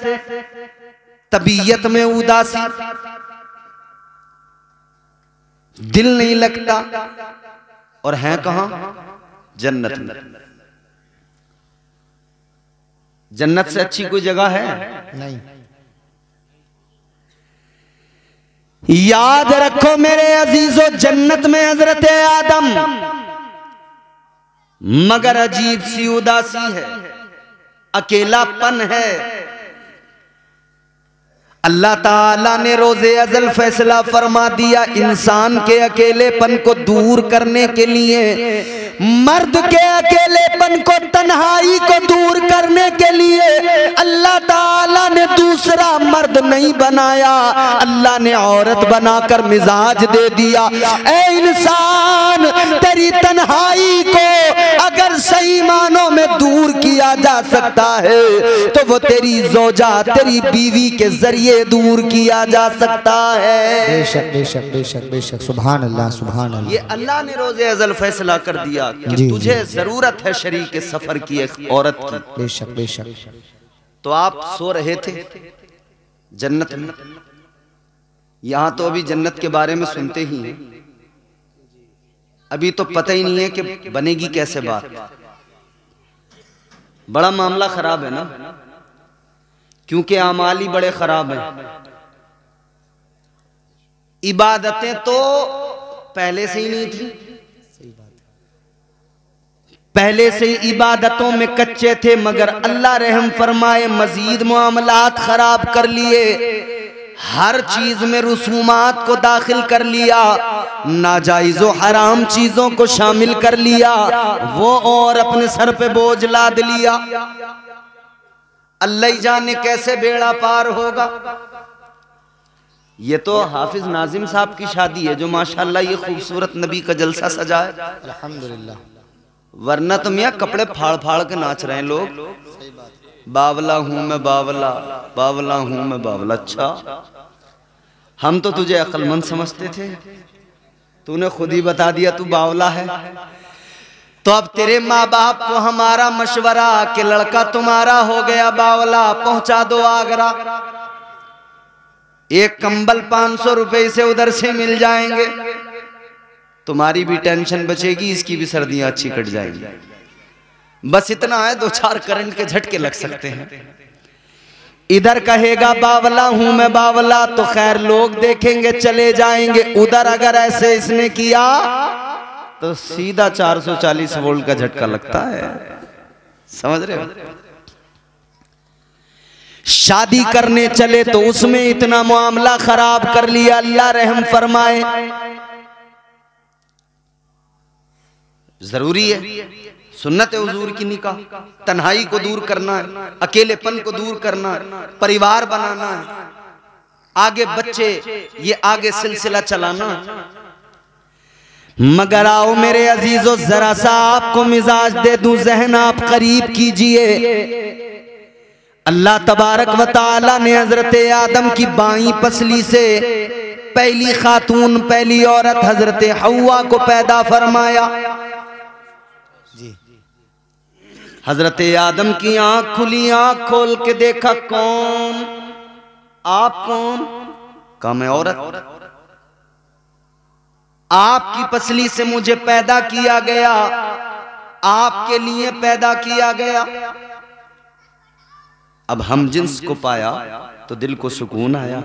S1: तबीयत में उदासी, दिल नहीं लगता, और हैं कहां? जन्नत में। जन्नत से अच्छी कोई जगह है?
S2: नहीं।
S1: याद रखो मेरे अजीजों, जन्नत में हजरत आदम, मगर अजीब सी उदासी है, अकेलापन है। अल्लाह ताला ने रोजे अजल फैसला फरमा दिया, इंसान के अकेलेपन को दूर करने के लिए, मर्द के अकेलेपन को, तन्हाई को दूर करने के लिए अल्लाह ताला ने दूसरा मर्द नहीं बनाया, अल्लाह ने औरत बनाकर मिजाज दे दिया। ऐ इंसान, तेरी तन्हाई को अगर सही मानों में दूर किया जा सकता है तो वो तेरी ज़ौजा, तेरी बीवी के जरिए दूर किया जा सकता है।
S2: बेशक बेशक बेशक बेशक, सुभान अल्लाह सुभान अल्लाह।
S1: ये अल्लाह ने रोजे अजल फैसला कर दिया कि तुझे जरूरत है शरीक सफर की, एक औरत की।
S2: बेशक बेशक।
S1: तो आप सो रहे थे जन्नत में, यहां तो अभी जन्नत के बारे में सुनते ही हैं, अभी तो पता ही नहीं है कि बनेगी कैसे बात। बड़ा मामला खराब है ना, क्योंकि आमाल ही बड़े खराब हैं। इबादतें तो पहले से ही नहीं थी, पहले से ही इबादतों में कच्चे थे, मगर अल्लाह रहम फरमाए मजीद मामलात खराब कर लिए, हर चीज में रसूमात को दाखिल कर लिया, नाजायज व हराम चीजों को शामिल कर लिया, वो और अपने सर पे बोझ लाद लिया। अल्लाह ही जाने कैसे बेड़ा पार होगा। ये तो हाफिज नाजिम साहब की शादी है जो माशाल्लाह ये खूबसूरत नबी का जलसा सजा है,
S2: अल्हम्दुलिल्लाह।
S1: वरना तो मियाँ कपड़े फाड़ फाड़ के नाच रहे हैं लोग। बावला हूं मैं बावला, बावला हूं मैं बावला। अच्छा, हम तो तुझे अक्लमंद समझते थे, तूने खुद ही बता दिया तू बावला है। तो अब तेरे माँ बाप को हमारा मशवरा कि लड़का तुम्हारा हो गया बावला, पहुंचा दो आगरा। एक कंबल 500 रुपए से उधर से मिल जाएंगे, तुम्हारी भी टेंशन बचेगी, इसकी भी सर्दियां अच्छी कट जाएंगी। बस इतना है, 2-4 करंट के झटके लग सकते हैं। इधर कहेगा बावला हूं मैं बावला तो खैर लोग देखेंगे चले जाएंगे, उधर अगर ऐसे इसने किया तो सीधा 440 वोल्ट का झटका लगता है। समझ रहे हो? शादी करने चले तो उसमें इतना मामला खराब कर लिया, अल्लाह रहम फरमाए। जरूरी है, सुन्नत है हुजूर की निकाह, तन्हाई को दूर करना है, अकेलेपन को दूर करना है, परिवार बनाना है, आगे बच्चे, ये आगे सिलसिला चलाना है। मगर आओ मेरे अजीजों, जरा सा आपको मिजाज दे दूं, जहन आप करीब कीजिए। अल्लाह तबारक व तआला ने हजरत आदम की बाईं पसली से पहली खातून, पहली औरत हजरत हव्वा को पैदा फरमाया। हजरत आदम की आंख खुली, आंख खोल के देखा, कौन? आप कौन? कहा मैं औरत। आपकी पसली से मुझे पैदा किया गया, आपके लिए पैदा किया गया। अब हम जिन्स को पाया तो दिल को सुकून आया,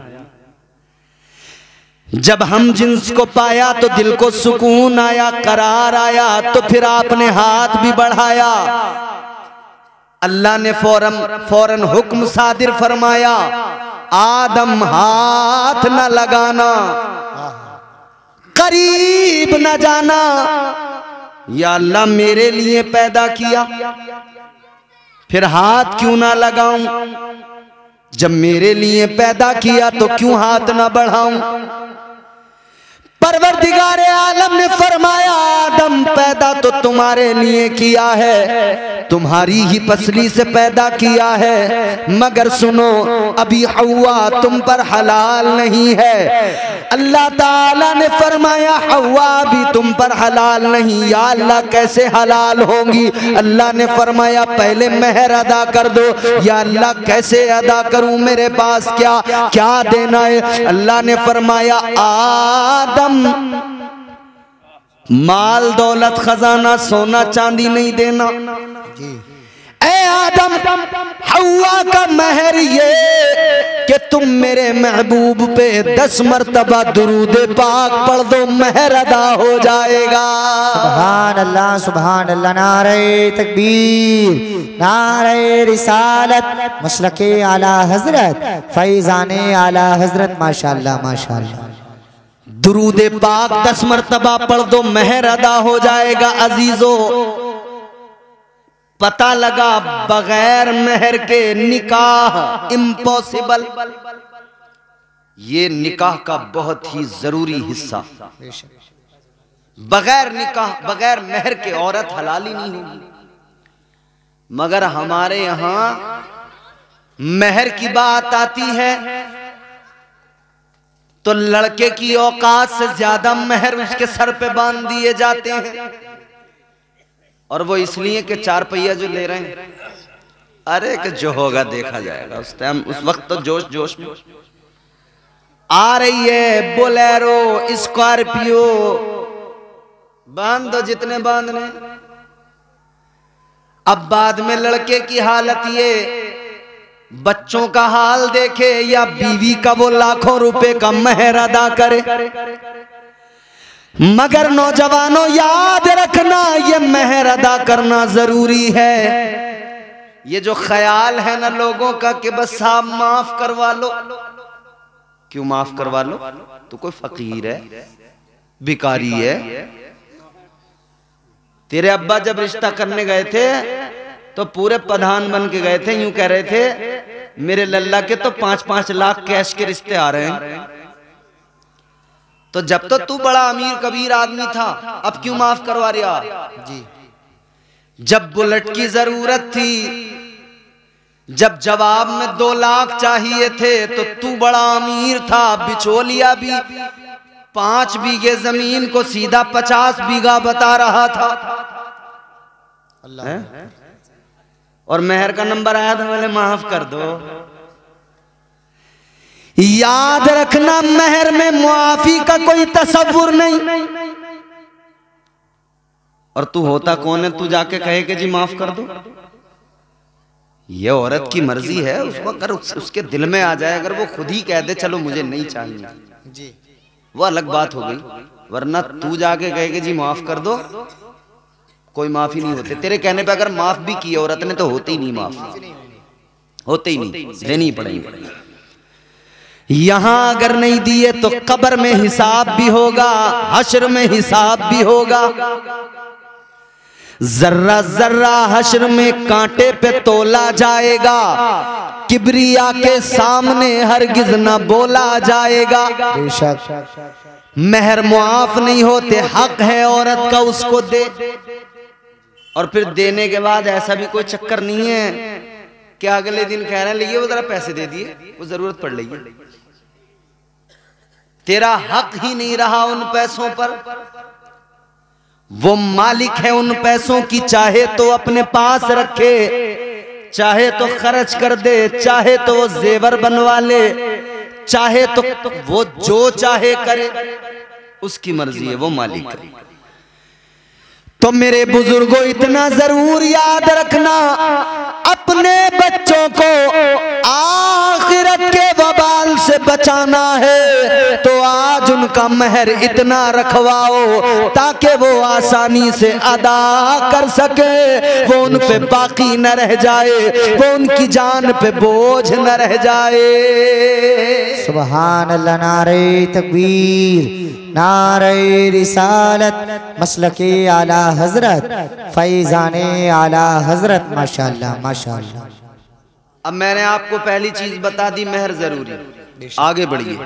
S1: जब हम जिन्स को पाया तो दिल को सुकून आया, करार आया। तो फिर आपने हाथ भी बढ़ाया, अल्लाह ने फौरन हुक्म सादिर फरमाया, आदम हाथ न लगाना, करीब न जाना। या अल्लाह मेरे लिए पैदा किया, फिर हाथ क्यों ना लगाऊं? जब मेरे लिए पैदा किया तो क्यों हाथ ना बढ़ाऊं? परवरदिगार आलम ने फरमाया, आदम पैदा तो तुम्हारे लिए किया है, तुम्हारी ही पसली से पैदा किया है, मगर सुनो अभी हव्वा तुम पर हलाल नहीं है। अल्लाह ताला ने फरमाया हव्वा भी तुम पर हलाल नहीं। या अल्लाह कैसे हलाल होंगी? अल्लाह ने फरमाया पहले मेहर अदा कर दो। या अल्लाह कैसे अदा करूं, मेरे पास क्या क्या देना है? अल्लाह ने फरमाया आदम माल दौलत खजाना सोना चांदी नहीं देना। ऐ आदम, हव्वा का महर ये कि तुम मेरे महबूब पे 10 मरतबा दुरूद पाक पढ़ दो, महर अदा हो जाएगा।
S2: सुभान अल्लाह, सुभान अल्लाह। नारे तकबीर, नारे रिसालत, मसलके आला हजरत, फैजाने आला हजरत। माशाअल्लाह, माशाअल्लाह।
S1: दुरूद पाक 10 मरतबा पढ़ दो, महर अदा हो जाएगा। अजीजों, पता लगा बगैर महर के निकाह इम्पॉसिबल। ये निकाह का बहुत ही जरूरी हिस्सा। बगैर निकाह, बगैर महर के औरत हलाल ही नहीं होगी। मगर हमारे यहां महर की बात आती है तो लड़के की औकात से ज्यादा महर उसके सर पे बांध दिए जाते हैं। और वो इसलिए कि 4 पहिया जो ले रहे हैं, अरे कि जो होगा देखा जाएगा। उस टाइम, उस वक्त तो जोश जोश में आ रही है बोलेरो, स्कॉर्पियो, बांध दो जितने बांधने। अब बाद में लड़के की हालत ये, बच्चों का हाल देखे या बीवी का वो लाखों रुपए का महर अदा करे। मगर नौजवानों याद रखना, ये महर अदा करना जरूरी है। ये जो ख्याल है ना लोगों का कि बस आप माफ करवा लो, क्यों माफ करवा लो? तो कोई फकीर है, भिखारी है। तेरे अब्बा जब रिश्ता करने गए थे तो पूरे प्रधान बन के गए थे। यूं कह रहे थे मेरे लल्ला के तो 5-5 लाख कैश के रिश्ते आ रहे हैं। तो जब तो तू बड़ा अमीर कबीर आदमी था, अब क्यों माफ करवा रहा जी? जब बुलेट की जरूरत थी, जब जवाब में 2 लाख चाहिए थे, तो तू बड़ा अमीर था, बिचौलिया भी 5 बीघे जमीन को सीधा 50 बीघा बता रहा था। अल्लाह। और मेहर का नंबर आया था, मैंने माफ कर दो। याद रखना मेहर में मुआफी का कोई तसव्वुर नहीं। और तू होता कौन है तू जाके कहे कि जी माफ कर दो? ये औरत की मर्जी है, उसको अगर उसके दिल में आ जाए, अगर वो खुद ही कह दे चलो मुझे नहीं चाहिए जी, वो अलग बात हो गई। वरना तू जाके कहे कि जी माफ कर दो, कोई माफी नहीं होते। तेरे कहने पे अगर माफ भी की औरत ने तो होते ही नहीं, माफ होते ही नहीं, देनी ही पड़ेगी। यहां अगर नहीं दिए तो कब्र में हिसाब भी होगा, हश्र में हिसाब भी होगा। जर्रा जर्रा हश्र में कांटे पे तोला जाएगा, किबरिया के सामने हरगिज न बोला जाएगा। मेहर मुआफ नहीं होते, हक है औरत का उसको दे। और फिर देने के बाद ऐसा भी कोई चक्कर नहीं है कि अगले दिन कह रहे हैं लिए वो जरा पैसे दे दिए, वो जरूरत पड़ रही है। तेरा हक ही नहीं रहा उन पैसों पर। वो मालिक है उन पैसों की, चाहे तो अपने पास रखे, चाहे तो खर्च कर दे, चाहे तो वो जेवर बनवा ले, चाहे तो वो जो चाहे करे, उसकी मर्जी है, वो मालिक है। तो मेरे बुजुर्गों इतना जरूर याद रखना, अपने बच्चों को आखिरत के वबाल से बचाना है तो आज उनका मेहर इतना रखवाओ ताकि वो आसानी से अदा कर सके, वो उन पे बाकी न रह जाए, वो उनकी जान पे बोझ न रह जाए।
S2: सुभान अल्लाह, नारे तकबीर, नारे रिसालत, मसलके आला हजरत, फैजाने आला हजरत। माशाअल्लाह माशाअल्लाह।
S1: अब मैंने आपको पहली चीज बता दी, मेहर जरूरी। आगे बढ़िए।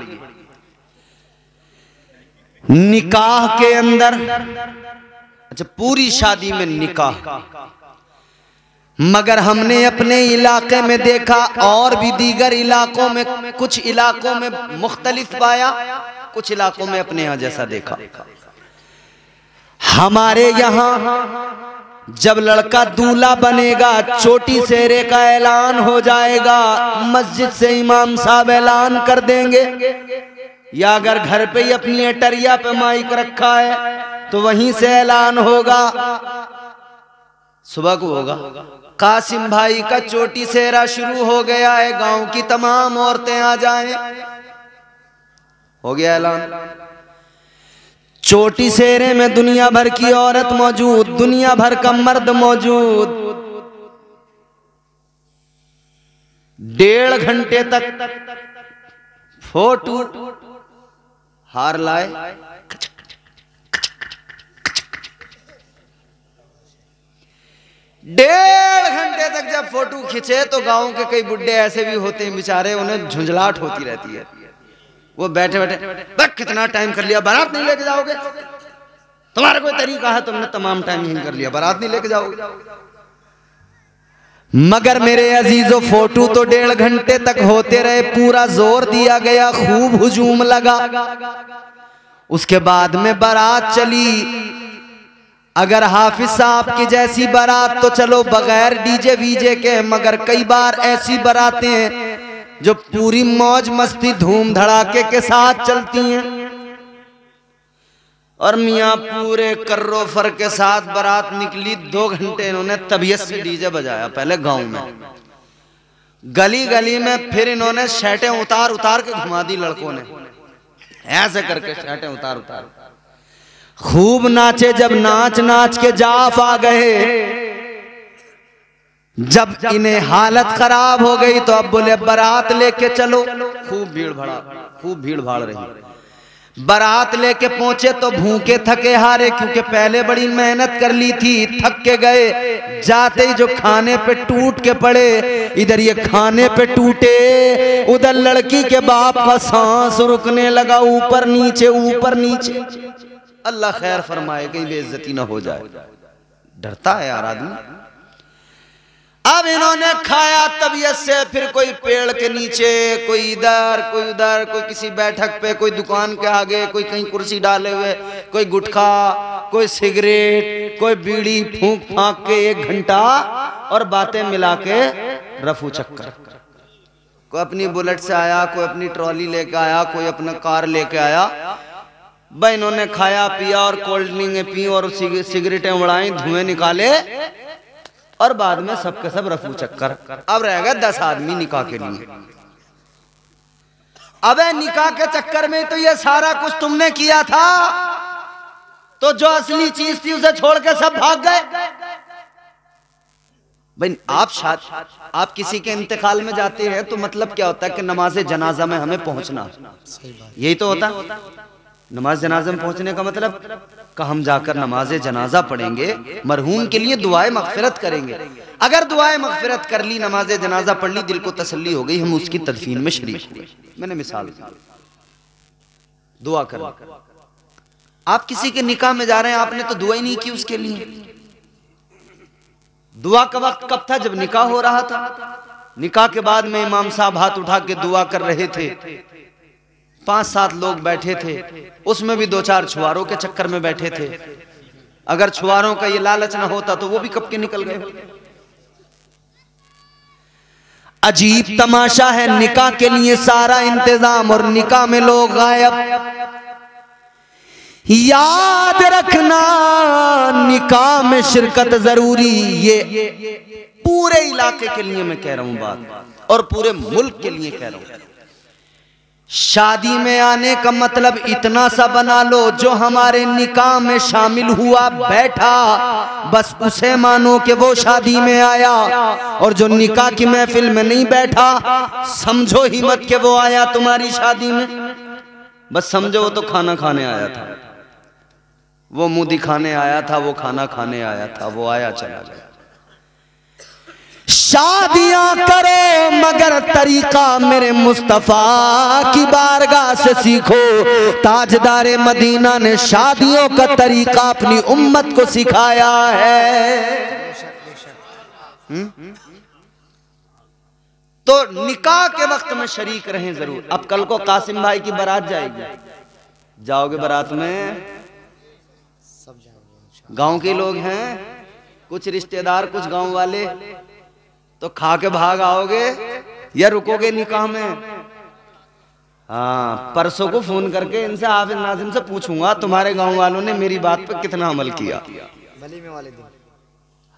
S1: निकाह के अंदर, अच्छा पूरी शादी में निकाह, मगर हमने अपने इलाके में देखा और भी दीगर इलाकों में, कुछ इलाकों में मुख्तलिफ पाया, कुछ इलाकों में अपने यहां जैसा देखा। हमारे यहां जब लड़का दूल्हा बनेगा, चोटी सेहरे का ऐलान हो जाएगा, मस्जिद से इमाम साहब ऐलान कर देंगे, या अगर घर पे ही अपनी एटरिया पे माइक रखा है तो वहीं से ऐलान होगा, सुबह को होगा, कासिम भाई का चोटी सेहरा शुरू हो गया है, गांव की तमाम औरतें आ जाएं, हो गया ऐलान। चोटी सेहरे में दुनिया भर की औरत मौजूद, दुनिया भर का मर्द मौजूद। 1.5 घंटे तक फोटो हार लाए, 1.5 घंटे तक जब फोटो खींचे तो गांव के कई बुड्ढे ऐसे भी होते हैं बेचारे, उन्हें झुंझलाहट होती रहती है। वो बैठे बैठे कितना टाइम कर लिया, बारात नहीं लेके जाओगे? तुम्हारा कोई तरीका है? तुमने तमाम टाइम यही कर लिया, बारात नहीं लेके जाओगे? मगर मेरे अजीजों, फोटो तो 1.5 घंटे तक होते रहे, पूरा जोर दिया गया, खूब हुजूम लगा। उसके बाद में बारात चली। अगर हाफिज साहब की जैसी बारात तो चलो बगैर डीजे वीजे के, मगर कई बार ऐसी बारातें जो पूरी मौज मस्ती धूम धड़ाके के साथ चलती हैं, और मियाँ पूरे कर्रो फर के साथ बारात निकली। 2 घंटे इन्होंने तबीयत से डीजे बजाया, पहले गांव में, गली गली में, फिर इन्होंने शर्टें उतार उतार के घुमा दी लड़कों ने, ऐसे करके शर्टें उतार उतार खूब नाचे। जब नाच नाच के जाफ आ गए, जब इन्हें हालत खराब हो गई तो अब बोले बारात लेके चलो। खूब भीड़ भाड़ रही। बारात लेके पहुंचे तो भूखे थके हारे, क्योंकि पहले बड़ी मेहनत कर ली थी, थक के गए। जाते ही जो खाने पे टूट के पड़े, इधर ये खाने पे टूटे, उधर लड़की के बाप का सांस रुकने लगा, ऊपर नीचे ऊपर नीचे। अल्लाह खैर फरमाए कहीं बेइज्जती ना हो जाए, डरता है यार आदमी। अब इन्होंने खाया तबीयत से, फिर कोई पेड़ के नीचे, कोई इधर कोई उधर, कोई किसी बैठक पे, कोई दुकान के आगे, कोई कहीं कुर्सी डाले हुए, कोई गुटखा, कोई सिगरेट, कोई बीड़ी फूंक फांक के 1 घंटा और बातें मिला के रफू चक्कर। कोई अपनी बुलेट से आया, कोई अपनी ट्रॉली लेके आया, कोई अपना कार लेके आया। भाई इन्होंने खाया पिया और कोल्ड ड्रिंक पी और सिगरेटें उड़ाई, धुएं निकाले और बाद में सबके सब रफू चक्कर। अब रह गए 10 आदमी निकाह के लिए। अबे निकाह के चक्कर में तो ये सारा कुछ तुमने किया था, तो जो असली चीज थी उसे छोड़ के सब भाग गए। भाई आप किसी के इंतकाल में जाते हैं तो मतलब क्या होता है कि नमाज जनाजा में हमें पहुंचना, यही तो होता है। नमाज जनाजा में पहुंचने का मतलब कि हम जाकर नमाज जनाजा पढ़ेंगे, मरहूम के लिए दुआए मगफिरत करेंगे। अगर दुआए मगफिरत कर ली, नमाज जनाजा पढ़ ली, दिल को तसल्ली हो गई, हम उसकी तदफीन में शरीक हुए। मैंने मिसाल दी, दुआ कर। आप किसी के निकाह में जा रहे हैं, आपने तो दुआ ही नहीं की उसके लिए। दुआ का वक्त कब था? जब निकाह हो रहा था। निकाह के बाद में इमाम साहब हाथ उठा के दुआ कर रहे थे, 5-7 लोग बैठे थे, उसमें भी 2-4 छुआरों के चक्कर में बैठे थे। अगर छुआरों का ये लालच ना होता तो वो भी कब के निकल गए। अजीब तमाशा है, निकाह के लिए सारा इंतजाम और निकाह में लोग गायब। याद रखना निकाह में शिरकत जरूरी, ये पूरे इलाके के लिए मैं कह रहा हूं बात, और पूरे मुल्क के लिए कह रहा हूं। शादी में आने का मतलब इतना सा बना लो, जो हमारे निकाह में शामिल हुआ बैठा, बस उसे मानो कि वो शादी में आया। और जो निकाह की महफिल में नहीं बैठा, समझो ही मत कि वो आया तुम्हारी शादी में। बस समझो वो तो खाना खाने आया था, वो मुंह दिखाने आया था, वो खाना खाने आया था, वो आया चला गया। शादियां करो मगर तरीका मेरे मुस्तफा की बारगाह से सीखो। ताजदारे मदीना ने शादियों का तरीका अपनी उम्मत को सिखाया है। तो निकाह के वक्त में शरीक रहें जरूर। अब कल को कासिम भाई की बारात जाएगी, जाओगे बारात में? गांव के लोग हैं, कुछ रिश्तेदार, कुछ गांव वाले, तो खा के भाग आओगे या रुकोगे निकाह में? हाँ, परसों को फोन करके इनसे हाफिज नाजिम से पूछूंगा तुम्हारे गांव वालों ने मेरी बात पे कितना अमल किया।
S2: वलीमे वाले दिन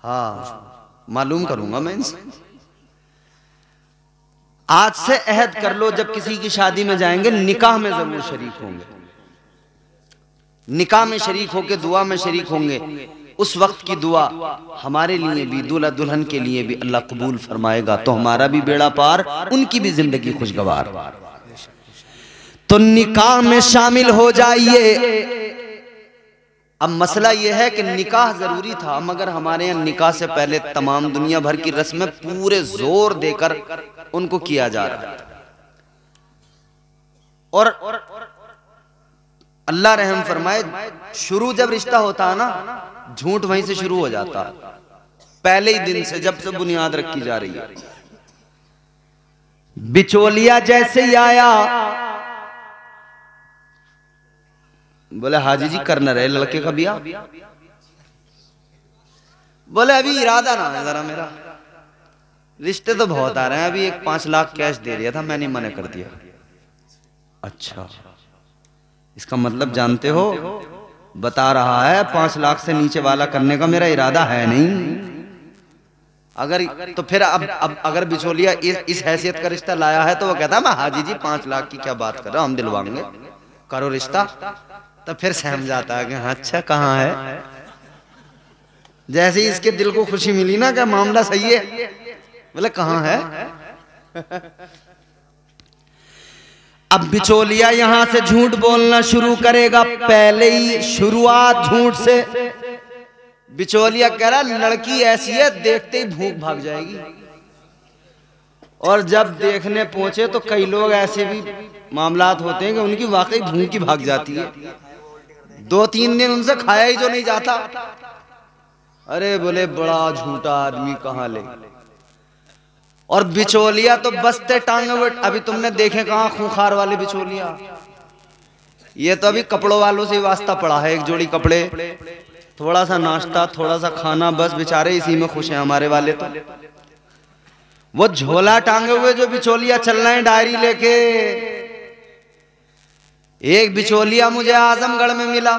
S1: हाँ, मालूम करूंगा मैं इनसे। आज से अहद कर लो, जब किसी की शादी में जाएंगे निकाह में जरूर शरीक होंगे। निकाह में शरीक होके दुआ में शरीक होंगे। उस वक्त की दुआ हमारे लिए भी, दूल्हा दुल्हन के लिए भी अल्लाह कबूल फरमाएगा, तो हमारा भी बेड़ा पार, उनकी भी जिंदगी खुशगवार। तो निकाह में शामिल हो जाइए। अब मसला यह है कि निकाह जरूरी था, मगर हमारे यहाँ निकाह से पहले तमाम दुनिया भर की रस्में पूरे जोर देकर उनको किया जा रहा है। और अल्लाह रहम फरमाए, शुरू जब रिश्ता होता है ना, झूठ वहीं से शुरू हो जाता है, पहले ही दिन से, जब से बुनियाद रखी जा रही है। बिचौलिया जैसे ही आया, बोले हाजी जी कर न रहे लड़के का ब्याह? बोले अभी इरादा ना है जरा मेरा, रिश्ते तो बहुत आ रहे हैं, अभी एक 5 लाख कैश दे दिया था, मैंने मना कर दिया। अच्छा, इसका मतलब जानते हो, बता रहा है 5 लाख से नीचे वाला करने का मेरा इरादा है नहीं। अगर तो फिर अब अगर बिचौलिया इस हैसियत का रिश्ता लाया है तो वो कहता है मैं हाजी जी 5 लाख की क्या बात कर रहा हूं, हम दिलवाएंगे, करो रिश्ता। तो फिर सहम जाता है कि अच्छा कहाँ है। जैसे ही इसके दिल को खुशी मिली ना कि मामला सही है, बोले कहाँ है। अब बिचौलिया यहां से झूठ बोलना शुरू करेगा, पहले ही शुरुआत झूठ से। बिचौलिया कह रहा लड़की ऐसी है देखते ही भूख भाग जाएगी। और जब देखने पहुंचे तो कई लोग ऐसे भी मामलात होते हैं कि उनकी वाकई भूख ही भाग जाती है, 2-3 दिन उनसे खाया ही जो नहीं जाता। अरे बोले बड़ा झूठा आदमी कहां ले। और बिचौलिया तो बसते टांगे हुए, अभी तुमने देखे कहां खूंखार वाले बिचौलिया, ये तो अभी कपड़ों वालों से वास्ता पड़ा है, एक जोड़ी कपड़े, थोड़ा सा नाश्ता, थोड़ा सा खाना, बस बेचारे इसी में खुश हैं हमारे वाले। तो वो झोला टांगे हुए जो बिचौलिया चल रहे हैं डायरी लेके। एक बिचौलिया मुझे आजमगढ़ में मिला,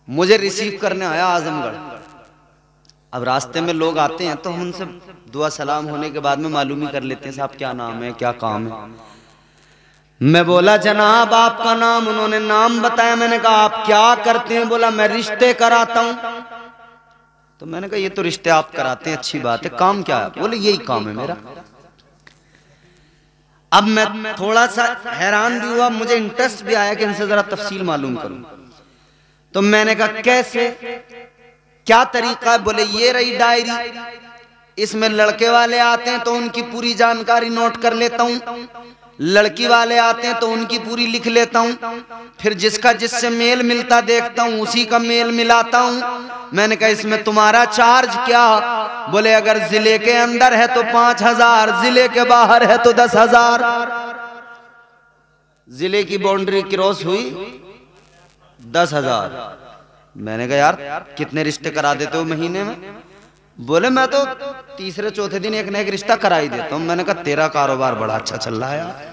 S1: मुझे रिसीव करने आया आजमगढ़। अब रास्ते में लोग आते हैं तो हम उनसे दुआ सलाम होने के बाद में मालूम ही कर लेते हैं साहब क्या नाम है, क्या काम है। मैं बोला जनाब आपका नाम, उन्होंने नाम बताया। मैंने कहा आप क्या करते हैं? बोला मैं रिश्ते कराता हूं। तो मैंने कहा ये तो रिश्ते आप कराते हैं, अच्छी बात है, काम क्या है? बोले यही काम है मेरा। अब मैं थोड़ा सा हैरान भी हुआ, मुझे इंटरेस्ट भी आया कि इनसे जरा तफसील मालूम करूं। तो मैंने कहा कैसे, क्या तरीका है? बोले ये रही डायरी, इसमें लड़के वाले आते हैं तो उनकी पूरी जानकारी नोट कर लेता हूं, लड़की वाले आते हैं तो उनकी पूरी लिख लेता हूं, फिर जिसका जिससे मेल मिलता देखता हूं उसी का मेल मिलाता हूं। मैंने कहा इसमें तुम्हारा चार्ज क्या? बोले अगर जिले के अंदर है तो 5000, जिले के बाहर है तो 10,000। जिले की बाउंड्री क्रॉस हुई 10,000। मैंने कहा यार कितने रिश्ते करा देते हो महीने में? बोले मैं तो तीसरे चौथे दिन एक न एक रिश्ता करा ही देता हूं। मैंने कहा तेरा कारोबार बड़ा अच्छा चल रहा है यार,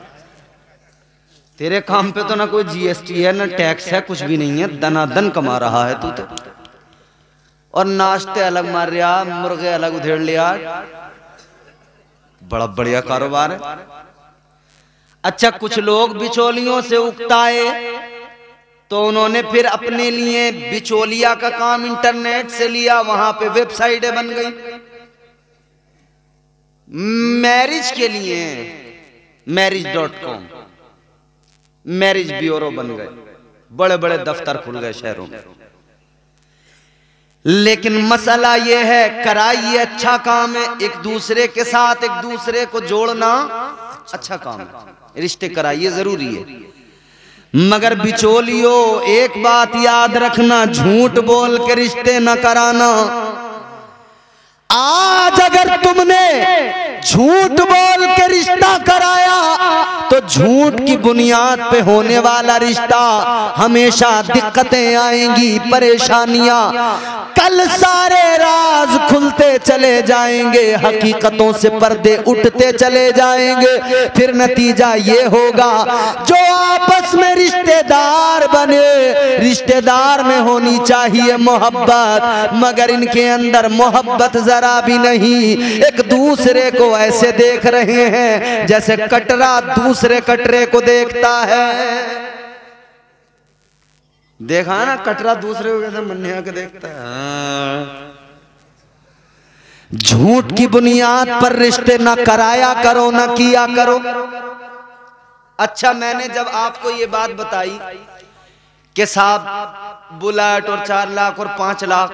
S1: तेरे काम पे तो ना कोई जीएसटी है ना टैक्स है, कुछ भी नहीं है, दनादन कमा रहा है तू तो। और नाश्ते अलग मार रहा, मुर्गे अलग उधेड़ लिया, बड़ा बढ़िया कारोबार है। अच्छा कुछ लोग बिचौलियों से उकताए तो उन्होंने फिर अपने लिए बिचौलिया का काम इंटरनेट से लिया, वहां पे वेबसाइटें बन गई मैरिज के लिए, marriage.com, मैरिज ब्यूरो बन गए, बड़े बड़े दफ्तर खुल गए शहरों में। लेकिन मसला यह है कराइए अच्छा काम है, एक दूसरे के साथ एक दूसरे को जोड़ना अच्छा काम है, रिश्ते कराइए जरूरी है। मगर बिचौलियों एक बात याद रखना, झूठ बोल के रिश्ते न कराना। आज अगर तुमने झूठ बोल के रिश्ता कराया तो झूठ की बुनियाद पे होने वाला रिश्ता हमेशा दिक्कतें आएंगी, परेशानियां। कल सारे राज खुलते चले जाएंगे, हकीकतों से पर्दे उठते चले जाएंगे। फिर नतीजा ये होगा जो आपस में रिश्तेदार बने, रिश्तेदार में होनी चाहिए मोहब्बत, मगर इनके अंदर मोहब्बत जरा भी नहीं। एक दूसरे को ऐसे देख रहे हैं जैसे कटरा दूसरे कटरे को देखता है। देखा ना कटरा दूसरे को कैसे मन्निया के देखता है। झूठ की बुनियाद पर रिश्ते ना कराया करो, ना किया करो। अच्छा मैंने जब आपको ये बात बताई कि साहब बुलेट और 4 लाख और 5 लाख,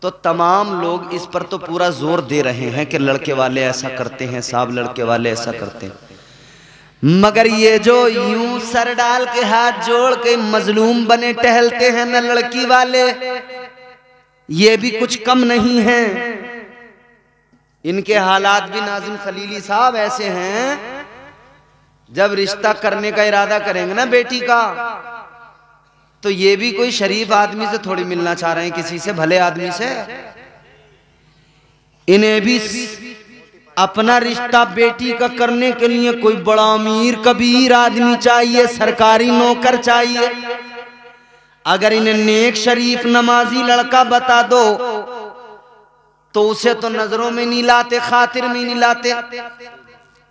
S1: तो तमाम लोग इस पर तो पूरा जोर दे रहे हैं कि लड़के वाले ऐसा करते हैं साहब, लड़के वाले ऐसा करते हैं। मगर ये जो यूं सर डाल के हाथ जोड़ के मजलूम बने टहलते हैं न लड़की वाले, ये भी कुछ कम नहीं है। इनके हालात भी नाज़िम खलीली साहब ऐसे हैं, जब रिश्ता करने का इरादा करेंगे ना बेटी का, तो ये भी कोई शरीफ आदमी से थोड़ी मिलना चाह रहे हैं, किसी से भले आदमी से। इन्हें भी अपना रिश्ता बेटी का करने के लिए कोई बड़ा अमीर कबीर आदमी चाहिए, सरकारी नौकर चाहिए। अगर इन्हें नेक शरीफ नमाजी लड़का बता दो तो उसे तो नजरों में नहीं लाते, खातिर में नहीं लाते।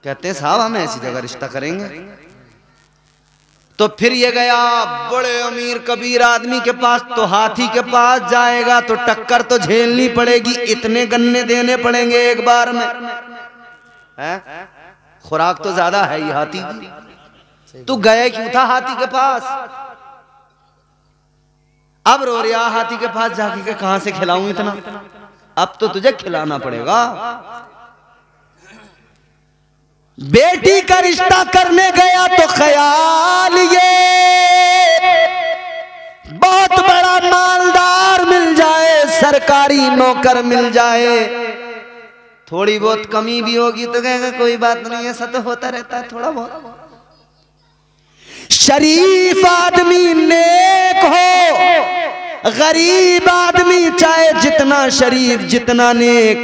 S1: कहते हैं साहब हम ऐसी जगह रिश्ता करेंगे। तो फिर ये गया बड़े अमीर कबीर आदमी के पास, तो हाथी के पास जाएगा तो टक्कर तो झेलनी पड़ेगी, इतने गन्ने देने पड़ेंगे एक बार में है? खुराक तो ज्यादा है ही हाथी की। तू गए क्यों था हाथी के पास? अब रो रहा हाथी के पास जाके के कहां से खिलाऊं इतना? अब तो तुझे खिलाना पड़ेगा। बेटी का रिश्ता करने गया तो ख्याल ये बहुत बड़ा मालदार मिल जाए, सरकारी नौकर मिल जाए, थोड़ी बहुत कमी भी होगी तो कहेगा कोई बात नहीं, ऐसा तो होता रहता है थोड़ा बहुत। शरीफ आदमी नेक हो, गरीब आदमी चाहे जितना शरीफ जितना नेक,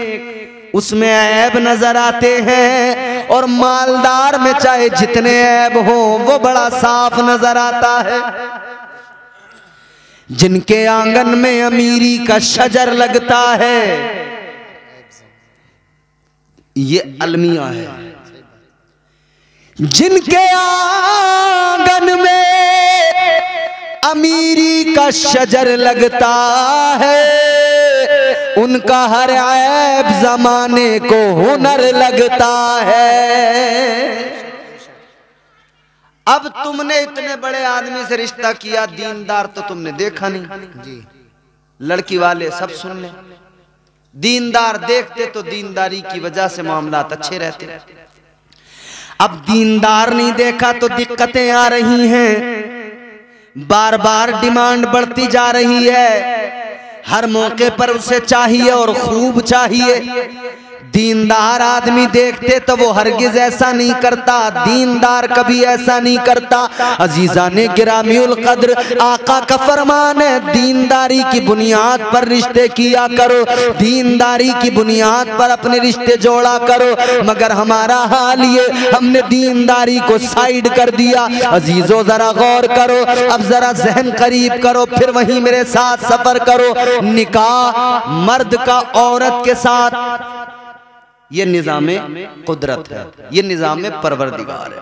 S1: उसमें ऐब नजर आते हैं, और मालदार में चाहे जितने ऐब हो वो बड़ा साफ नजर आता है। जिनके आंगन में अमीरी का शजर लगता है, ये अलमिया है। जिनके आंगन में अमीरी का शजर लगता है, उनका हर ऐब जमाने को हुनर लगता है। अब तुमने इतने बड़े आदमी से रिश्ता किया, दीनदार तो तुमने देखा नहीं जी। लड़की वाले सब सुन ले, दीनदार देखते तो दीनदारी की वजह से मामलात अच्छे रहते। अब दीनदार नहीं देखा तो दिक्कतें आ रही हैं, बार बार डिमांड बढ़ती जा रही है, हर मौके पर उसे चाहिए और खूब चाहिए। दीनदार आदमी देखते तो वो हरगिज ऐसा नहीं करता, दीनदार कभी ऐसा नहीं करता। अजीजा ने गिरामीउल कद्र आका का फरमान है, दीनदारी की बुनियाद पर रिश्ते किया करो, दीनदारी की बुनियाद पर अपने रिश्ते जोड़ा करो। मगर हमारा हाल ये, हमने दीनदारी को साइड कर दिया। अजीजों जरा गौर करो, अब जरा जहन करीब करो, फिर वहीं मेरे साथ सफर करो। निकाह मर्द का औरत के साथ ये निज़ामे कुदरत है, ये निज़ामे परवरदिगार है।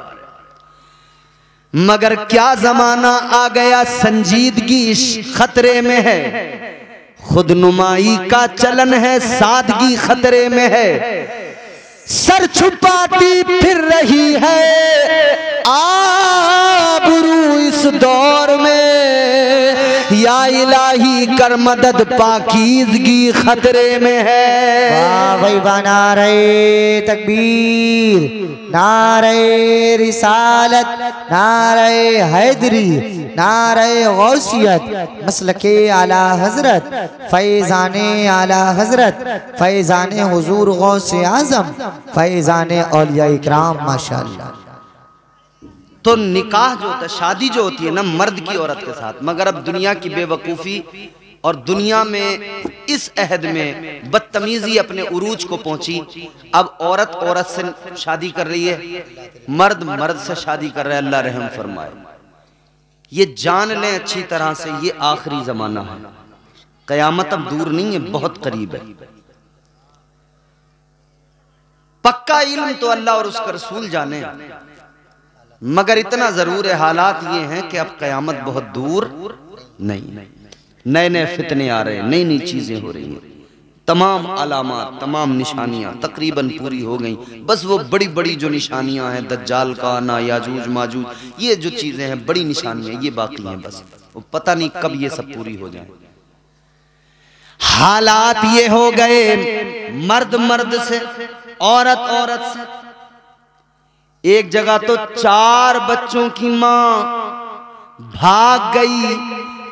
S1: मगर क्या जमाना आ गया, संजीदगी खतरे में है, खुदनुमाई का चलन है, सादगी खतरे में है। सर छुपाती फिर रही है आबरू इस दौर में, या इलाही कर मदद पाकीज़गी खतरे में है।
S2: वाह भाई वाह, नारे तकबीर, नारे रिसालत, नारे हैदरी, नारे गौसियत, मसलके आला हजरत, फैज़ाने आला हजरत, फैज़ाने हुजूर गौसे आज़म, फैज़ाने औलिया इकराम माशाअल्लाह।
S1: तो निकाह जो होता है, शादी जो होती है ना मर्द की औरत के साथ, मगर अब दुनिया की बेवकूफ़ी और दुनिया में इस अहद में बदतमीजी अपने उरूज को पहुंची। अब औरत औरत से शादी कर रही है, मर्द मर्द से शादी कर रहा है। अल्लाह रहम फरमाए। ये जान लें अच्छी तरह से, ये आखिरी जमाना है, कयामत अब दूर नहीं है, बहुत करीब है। पक्का इल्म तो अल्लाह और उसका रसूल जाने, मगर इतना जरूर है, हालात ये हैं कि अब कयामत बहुत दूर नहीं। नए नए फितने आ रहे हैं, नई नई चीजें हो रही हैं, तमाम अलामात तमाम निशानियां तकरीबन पूरी हो गई। बस वो बड़ी बड़ी जो निशानियां हैं, दज्जाल का आना, याजूज माजूज, ये जो चीजें हैं बड़ी निशानियां, ये बाकी हैं। बस वो पता नहीं कब ये सब पूरी हो जाए। हालात ये हो गए, मर्द मर्द से, औरत औरत से। एक जगह तो 4 बच्चों की मां भाग गई,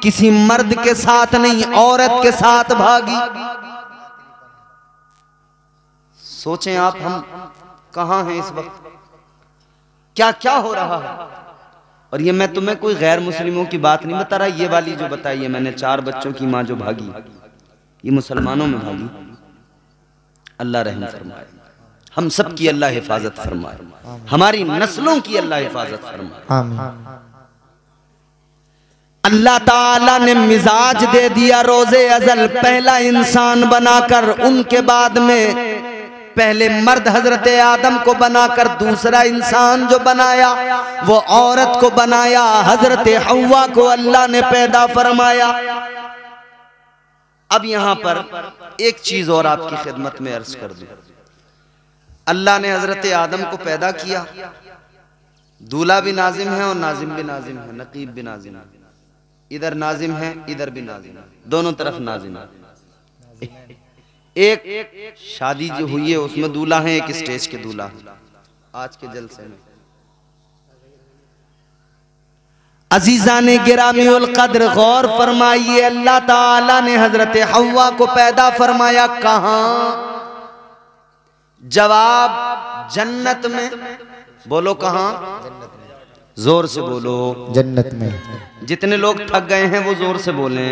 S1: किसी मर्द के साथ नहीं, औरत के साथ भागी। सोचें आप, हम कहां हैं इस वक्त, क्या क्या हो रहा है। और ये मैं तुम्हें कोई गैर मुस्लिमों की बात नहीं बता रहा, ये वाली जो बताई है मैंने, 4 बच्चों की मां जो भागी, ये मुसलमानों में भागी। अल्लाह रहम फरमाए, हम सब की अल्लाह हिफाजत फरमाए, हमारी नस्लों की अल्लाह हिफाजत फरमाए।
S2: आमीन।
S1: अल्लाह ताला ने मिजाज दे दिया रोज़े अज़ल, पहला इंसान बनाकर, उनके बाद में पहले मर्द हजरत आदम को बनाकर दूसरा इंसान जो बनाया वो औरत को बनाया, हजरत हव्वा को अल्लाह ने पैदा फरमाया। अब यहां पर एक चीज और आपकी खिदमत में अर्ज कर दूं, अल्लाह ने हजरत आदम को पैदा किया, दूल्हा भी नाजिम है और नाजिम भी नाजिम है, नकीब भी नाजिम है। इधर नाजिम है, इधर भी नाजिम है, दोनों तरफ नाजिम है। एक शादी जो हुई है उसमें दूल्हा है, एक स्टेज के दूल्हा है। आज के जलसे में अजीजा ने गिरामीउल कद्र गौर फरमाइए, अल्लाह ताला ने हजरत हव्वा को पैदा फरमाया कहां? जवाब जन्नत में। बोलो कहां? जोर से बोलो।
S2: जन्नत में।
S1: जितने लोग थक गए हैं वो जोर से बोले,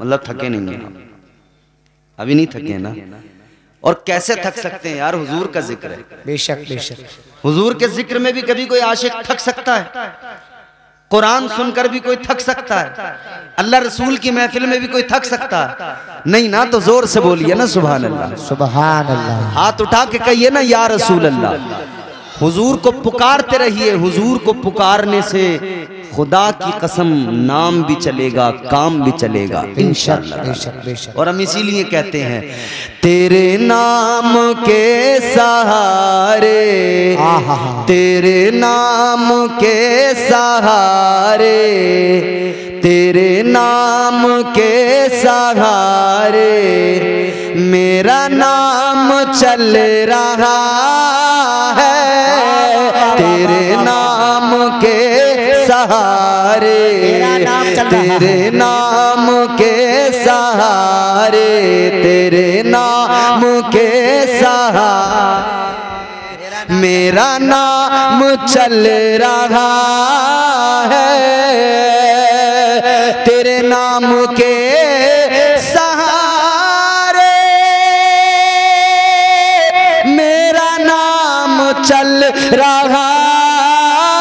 S1: मतलब थके नहीं हैं, अभी नहीं थके ना। और कैसे थक सकते हैं यार, हुजूर का जिक्र है।
S2: बेशक बेशक।
S1: हुजूर के जिक्र में भी कभी कोई आशिक थक सकता है? कुरान सुनकर भी कोई थक सकता है? अल्लाह रसूल की महफिल में भी कोई थक सकता है? नहीं ना। तो जोर से बोलिए ना सुभान अल्लाह।
S2: सुभान अल्लाह।
S1: हाथ उठा के कहिए ना या रसूल अल्लाह। हुजूर को पुकारते रहिए। हुजूर को पुकारने से खुदा की कसम नाम भी चलेगा, काम भी चलेगा इंशाअल्लाह।
S2: बेशक बेशक।
S1: और हम इसीलिए कहते हैं तेरे नाम के सहारे, तेरे नाम के सहारे, तेरे नाम के सहारे मेरा नाम चल रहा है। तेरे नाम के सहारे, तेरे नाम के सहारे, तेरे नाम के सहारे मेरा नाम चल रहा है। तेरे नाम के सहारे मेरा नाम चल रहा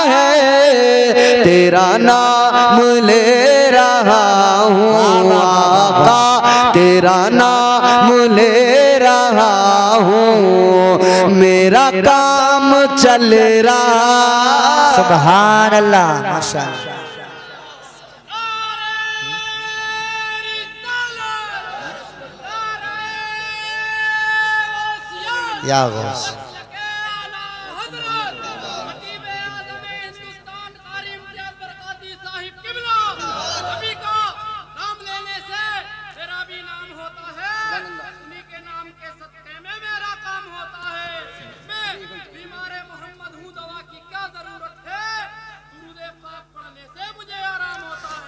S1: है। तेरा नाम ले रहा हूँ आका, तेरा नाम ले रहा हूँ, मेरा काम चल रहा।
S2: सुभान अल्लाह माशाअल्लाह। या गौस।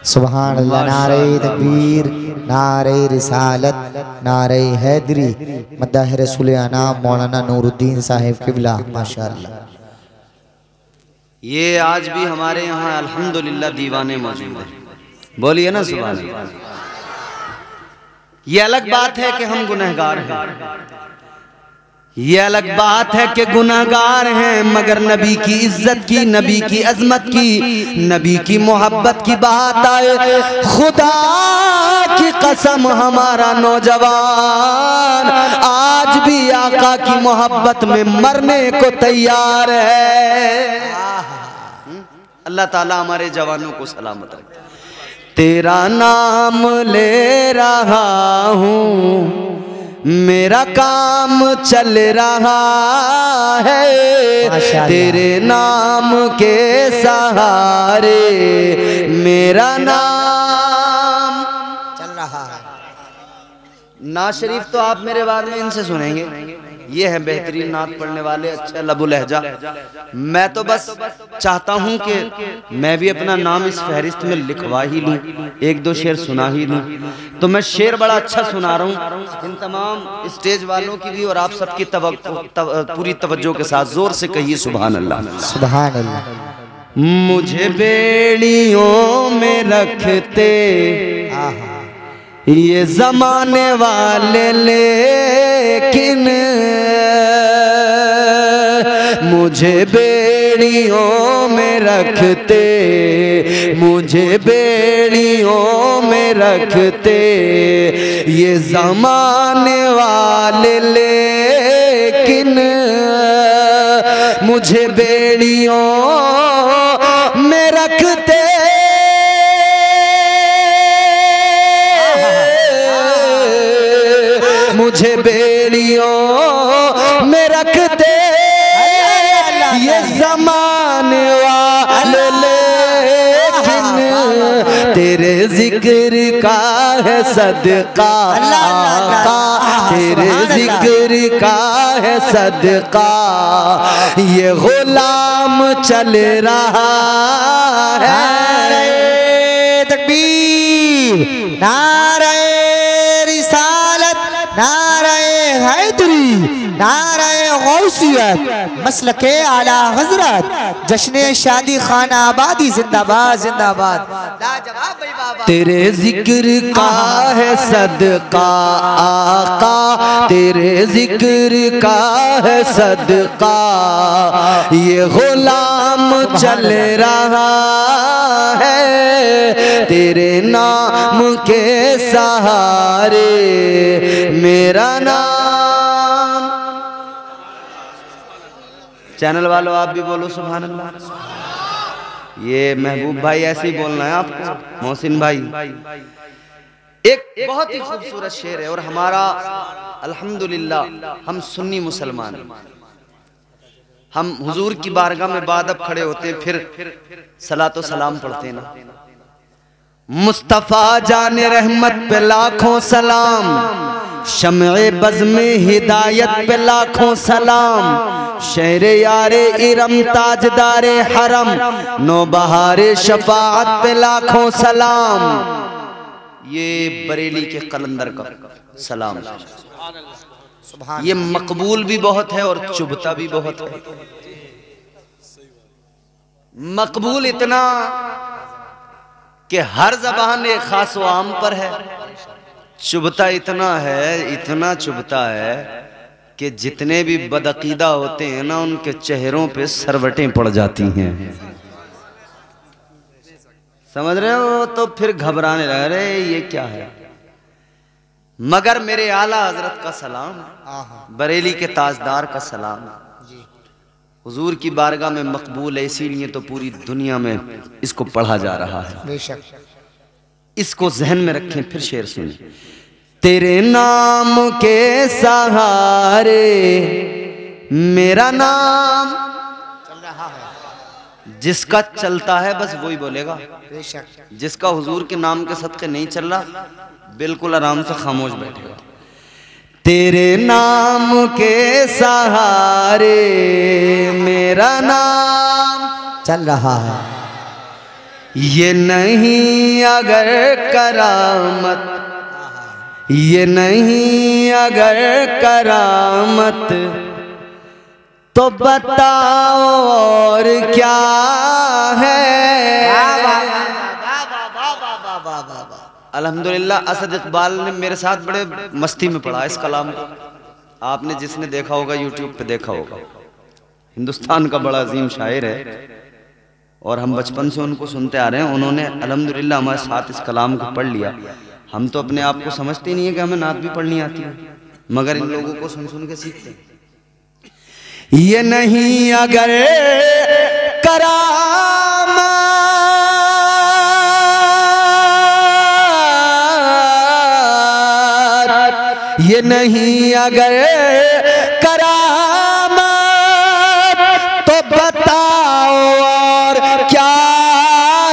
S2: सुभान अल्लाह। नारे तकबीर, नारे रिसालत, नारे हैदरी, मद्दाह रसूल आना मौलाना नूरुद्दीन साहिब किबला माशाअल्लाह।
S1: ये आज भी हमारे यहाँ अल्हम्दुलिल्लाह दीवाने मौजूद हैं। बोलिए ना सुभान अल्लाह। ये अलग बात है कि हम गुनहगार हैं, ये अलग बात है कि गुनाहगार हैं, मगर नबी की इज्जत की, नबी की अजमत की, नबी की मोहब्बत की बात आए, खुदा की कसम हमारा नौजवान आज भी आका की मोहब्बत में मरने को तैयार है। अल्लाह ताला हमारे जवानों को सलामत रखे। तेरा नाम ले रहा हूँ, मेरा काम चल रहा है। तेरे नाम के सहारे मेरा नाम चल रहा है। नात शरीफ तो आप मेरे बाद में इनसे सुनेंगे। ये है बेहतरीन नात पढ़ने वाले, अच्छा लबु लहजा। मैं तो बस चाहता हूं कि मैं भी अपना नाम इस फहरिस्त में लिखवा ही लूं, एक दो शेर सुना ही लूं। तो मैं शेर बड़ा अच्छा सुना रहा हूं इन तमाम स्टेज वालों की भी और आप सबकी पूरी तवज्जो के साथ जोर से कहिए सुभान अल्लाह।
S2: सुभान अल्लाह।
S1: मुझे बेड़ियों में रखते ये जमाने वाले, लेकिन मुझे बेड़ियों में रखते, मुझे बेड़ियों में रखते ये जमाने वाले, लेकिन मुझे बेड़ियों में रखते मुझे बेड़ियों रखते ये ज़माने वाले, लेकिन तेरे जिक्र का है सदका आका, तेरे जिक्र का है सदका, ये गुलाम चल रहा है।
S2: नारे तकबीर, नारे रिसालत, नारे हैदरी, नारे गौसियत, मसलके आला हजरत, जश्न शादी खाना आबादी जिंदाबाद जिंदाबाद। लाजवाब भाई बाबा।
S1: तेरे जिक्र का है सदका आका, तेरे जिक्र का है सदका, ये गुलाम चल रहा है तेरे नाम के सहारे, मेरा नाम। चैनल वालों आप भी बोलो सुभान अल्लाह। ये महबूब भाई ऐसे ही बोलना है आपको, मोहसिन भाई। एक बहुत ही खूबसूरत शेर है और हमारा अल्हम्दुलिल्लाह हम सुन्नी मुसलमान, हम हुजूर की बारगाह में बाद अब खड़े होते हैं, फिर सलातो सलाम पढ़ते हैं ना। मुस्तफ़ा जाने रहमत पे लाखों सलाम, शम्ए बज़्म हिदायत पे लाखों सलाम, शेरे यारे इरम ताजदारे हरम, नौबहारे शफाअत पे लाखों सलाम। ये बरेली के कलंदर का सलाम। ये मकबूल भी बहुत है और चुभता भी बहुत है। मकबूल इतना कि हर ज़बान एक खास व आम पर है, चुभता इतना है, इतना चुभता है कि जितने भी बदअकीदा होते हैं ना उनके चेहरों पे सरवटें पड़ जाती हैं। समझ रहे हो? तो फिर घबराने लग रहे ये क्या है। मगर मेरे आला हजरत का सलाम, बरेली के ताजदार का सलाम हुजूर की बारगाह में मकबूल है, इसीलिए तो पूरी दुनिया में इसको पढ़ा जा रहा है।
S2: बेशक
S1: इसको जहन में रखें। फिर शेर सुनिए। तेरे नाम के सहारे मेरा नाम
S2: चल रहा है,
S1: जिसका चलता है बस वही बोलेगा।
S2: बेशक
S1: जिसका हुजूर के नाम के सदके नहीं चल रहा बिल्कुल आराम से खामोश बैठेगा। तेरे नाम के सहारे मेरा नाम
S2: चल रहा है।
S1: ये नहीं अगर करामत, ये नहीं अगर करामत, तो बताओ और क्या है। अल्हम्दुलिल्लाह असद इकबाल ने मेरे साथ बड़े मस्ती में पढ़ा इस कलाम को। आपने जिसने देखा होगा यूट्यूब पे देखा होगा। हिंदुस्तान का बड़ा अजीम शायर है और हम बचपन से उनको सुनते आ रहे हैं। उन्होंने अल्हम्दुलिल्लाह हमारे साथ इस कलाम को पढ़ लिया। हम तो अपने आप को समझते नहीं है कि हमें नात भी पढ़नी आती है, मगर इन लोगों को सुन सुन के सीखते हैं। ये नहीं अगर करामत, ये नहीं अगर करामत, तो बताओ और क्या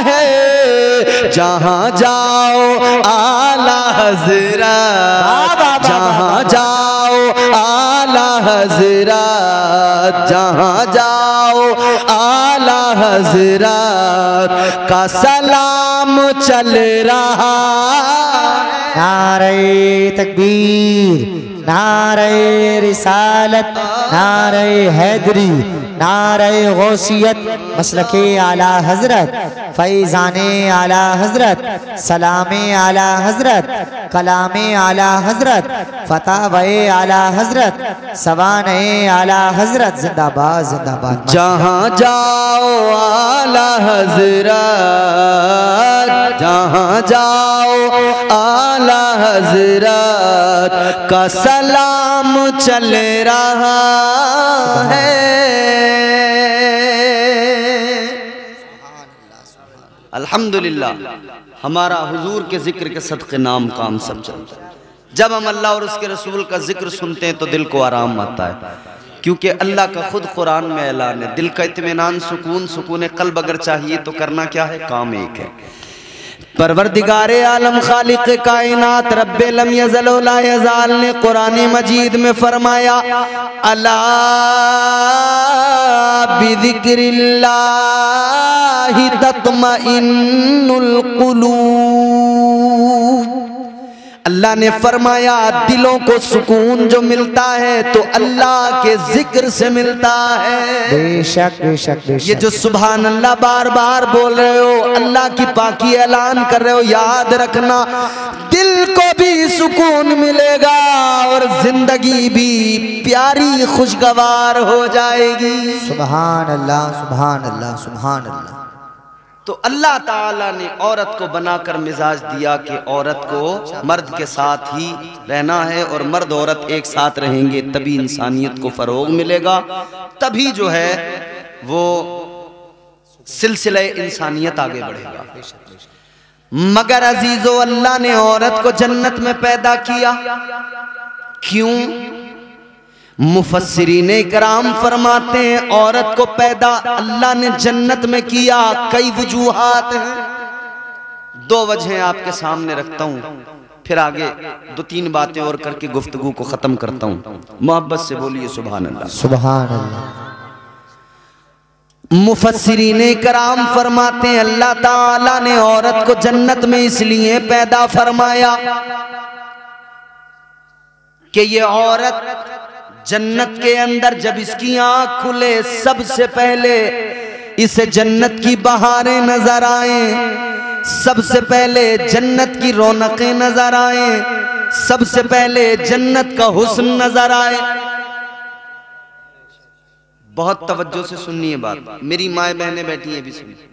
S1: है। जहाँ जाओ आला हज़रत, जहाँ जाओ आला हज़रत, जहाँ जाओ आला हज़रत का सलाम चल रहा।
S2: नारे तकबीर, नारे रिसालत, नारे हैदरी, नारे गौसियत, मसलके आला हजरत, फैज़ाने आला हजरत, सलामे आला हजरत, कलामे आला हजरत, फतावे आला हजरत, सवाने आला हजरत। जिंदाबाद जिंदाबाद।
S1: जहाँ जाओ आला हज़रत, जहाँ जाओ आला हज़रत का सलाम चल रहा है। अल्हम्दुलिल्लाह हमारा हुजूर के जिक्र के सदक़े नाम काम सब चलता है। जब हम अल्लाह और उसके रसूल का जिक्र सुनते हैं तो दिल को आराम आता है। क्योंकि अल्लाह का खुद कुरान में ऐलान है, दिल का इत्मीनान, सुकून, सुकून कल्ब अगर चाहिए तो करना क्या है, काम एक है। परवरदिगारे आलम खालिक कायनात रब्बे लम यज़ल व ला यज़ाल ने कुरान मजीद में फरमाया, अला बिज़िक्रिल्लाहि तत्मइन्नुल क़ुलूब। अल्लाह ने फरमाया दिलों को सुकून जो मिलता है तो अल्लाह के जिक्र से मिलता है।
S2: बेशक बेशक बेशक।
S1: ये जो सुभान अल्लाह बार बार बोल रहे हो, अल्लाह की पाकी ऐलान कर रहे हो, याद रखना दिल को भी सुकून मिलेगा और जिंदगी भी प्यारी खुशगवार हो जाएगी।
S2: सुभान अल्लाह सुभान अल्लाह सुभान अल्लाह।
S1: तो अल्लाह ताला ने औरत को बनाकर मिजाज दिया कि औरत को मर्द के साथ ही रहना है और मर्द औरत एक साथ रहेंगे, तभी इंसानियत को फरोग मिलेगा, तभी जो है वो सिलसिले इंसानियत आगे बढ़ेगा। मगर अजीजो अल्लाह ने औरत को जन्नत में पैदा किया, क्यों? मुफस्सिरीन इकराम फरमाते हैं औरत को पैदा अल्लाह ने जन्नत में किया, कई वजूहात हैं। दो वजहें आपके सामने रखता हूं, फिर आगे दो तीन बातें और करके गुफ्तगू को खत्म करता हूं। मोहब्बत से बोलिए सुभान अल्लाह
S2: सुभान अल्लाह।
S1: मुफस्सिरीन इकराम फरमाते हैं अल्लाह ताला ने औरत को जन्नत में इसलिए पैदा फरमाया कि ये औरत जन्नत के अंदर जब इसकी आंख खुले सबसे पहले इसे जन्नत की बहारें नजर आए, सबसे पहले जन्नत की रौनकें नजर आए, सबसे पहले जन्नत का हुस्न नजर आए। बहुत तवज्जो से सुनिए बात, मेरी माए बहनें बैठी हैं भी सुनिए।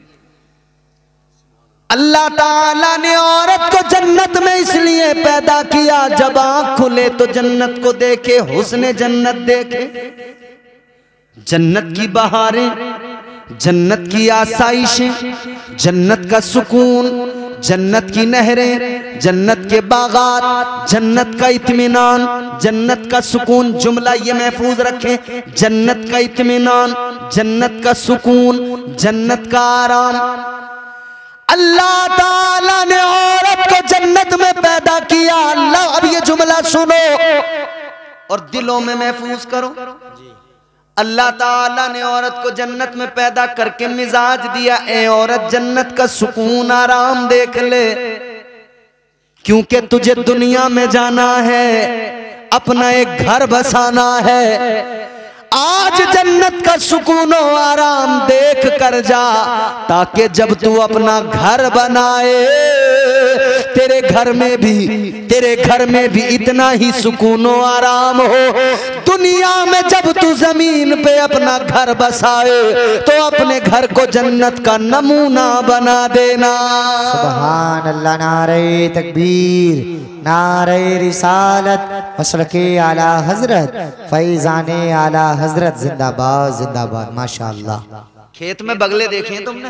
S1: अल्लाह ताला ने औरत को जन्नत में इसलिए पैदा किया जब आंख खुले तो जन्नत को देखे, हुस्न जन्नत देखे, जन्नत की बहारें, जन्नत की आसाइशें, जन्नत का सुकून, जन्नत की नहरें, जन्नत के बागात, जन्नत का इत्मीनान, जन्नत का सुकून। जुमला ये महफूज रखें, जन्नत का इत्मीनान, जन्नत का सुकून, जन्नत का आराम। अल्लाह ताला ने औरत को जन्नत में पैदा किया। अल्लाह, अब ये जुमला सुनो और दिलों में महफूज करो। अल्लाह ताला ने औरत को जन्नत में पैदा करके मिजाज दिया, ए औरत जन्नत का सुकून आराम देख ले, क्योंकि तुझे दुनिया में जाना है, अपना एक घर बसाना है। आज जन्नत का सुकून और आराम देख कर जा, ताकि जब तू अपना घर बनाए तेरे घर में भी इतना ही सुकून और आराम हो। दुनिया में जब तू जमीन पे अपना घर बसाए तो अपने घर को जन्नत का नमूना बना देना।
S2: सुभान अल्लाह। नारे तकबीर, नारे रिसालत, मसलके आला हजरत, फैजाने आला हजरत जिंदाबाद जिंदाबाद। माशाअल्लाह।
S1: खेत में बगले देखे हैं तुमने?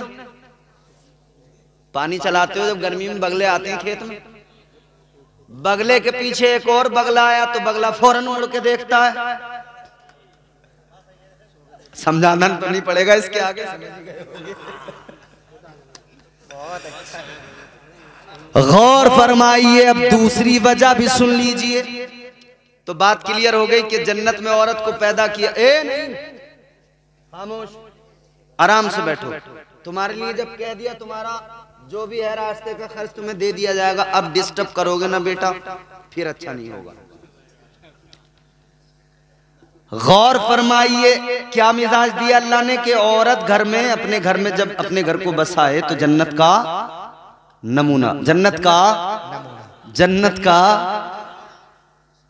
S1: पानी चलाते हो जब गर्मी में बगले आते हैं खेत में, बगले के पीछे एक और बगला आया तो बगला फौरन उड़ के देखता है। समझाना तो नहीं पड़ेगा इसके आगे, गौर फरमाइए। अब दूसरी वजह भी सुन लीजिए तो बात क्लियर हो गई कि जन्नत में औरत को पैदा किया। नहीं, खामोश, आराम से बैठो। तुम्हारे लिए जब कह दिया तुम्हारा जो भी है रास्ते का खर्च तुम्हें दे दिया जाएगा, अब डिस्टर्ब करोगे ना बेटा फिर अच्छा नहीं होगा। गौर फरमाइए क्या मिजाज दिया अल्लाह ने कि औरत घर में अपने घर में जब अपने घर को बसाए तो जन्नत का नमूना, जन्नत का।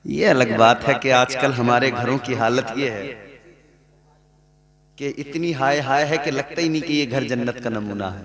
S1: ये अलग बात है कि आजकल हमारे घरों की हालत ये है कि इतनी हाय हाय है कि लगता ही नहीं कि ये घर जन्नत का नमूना है।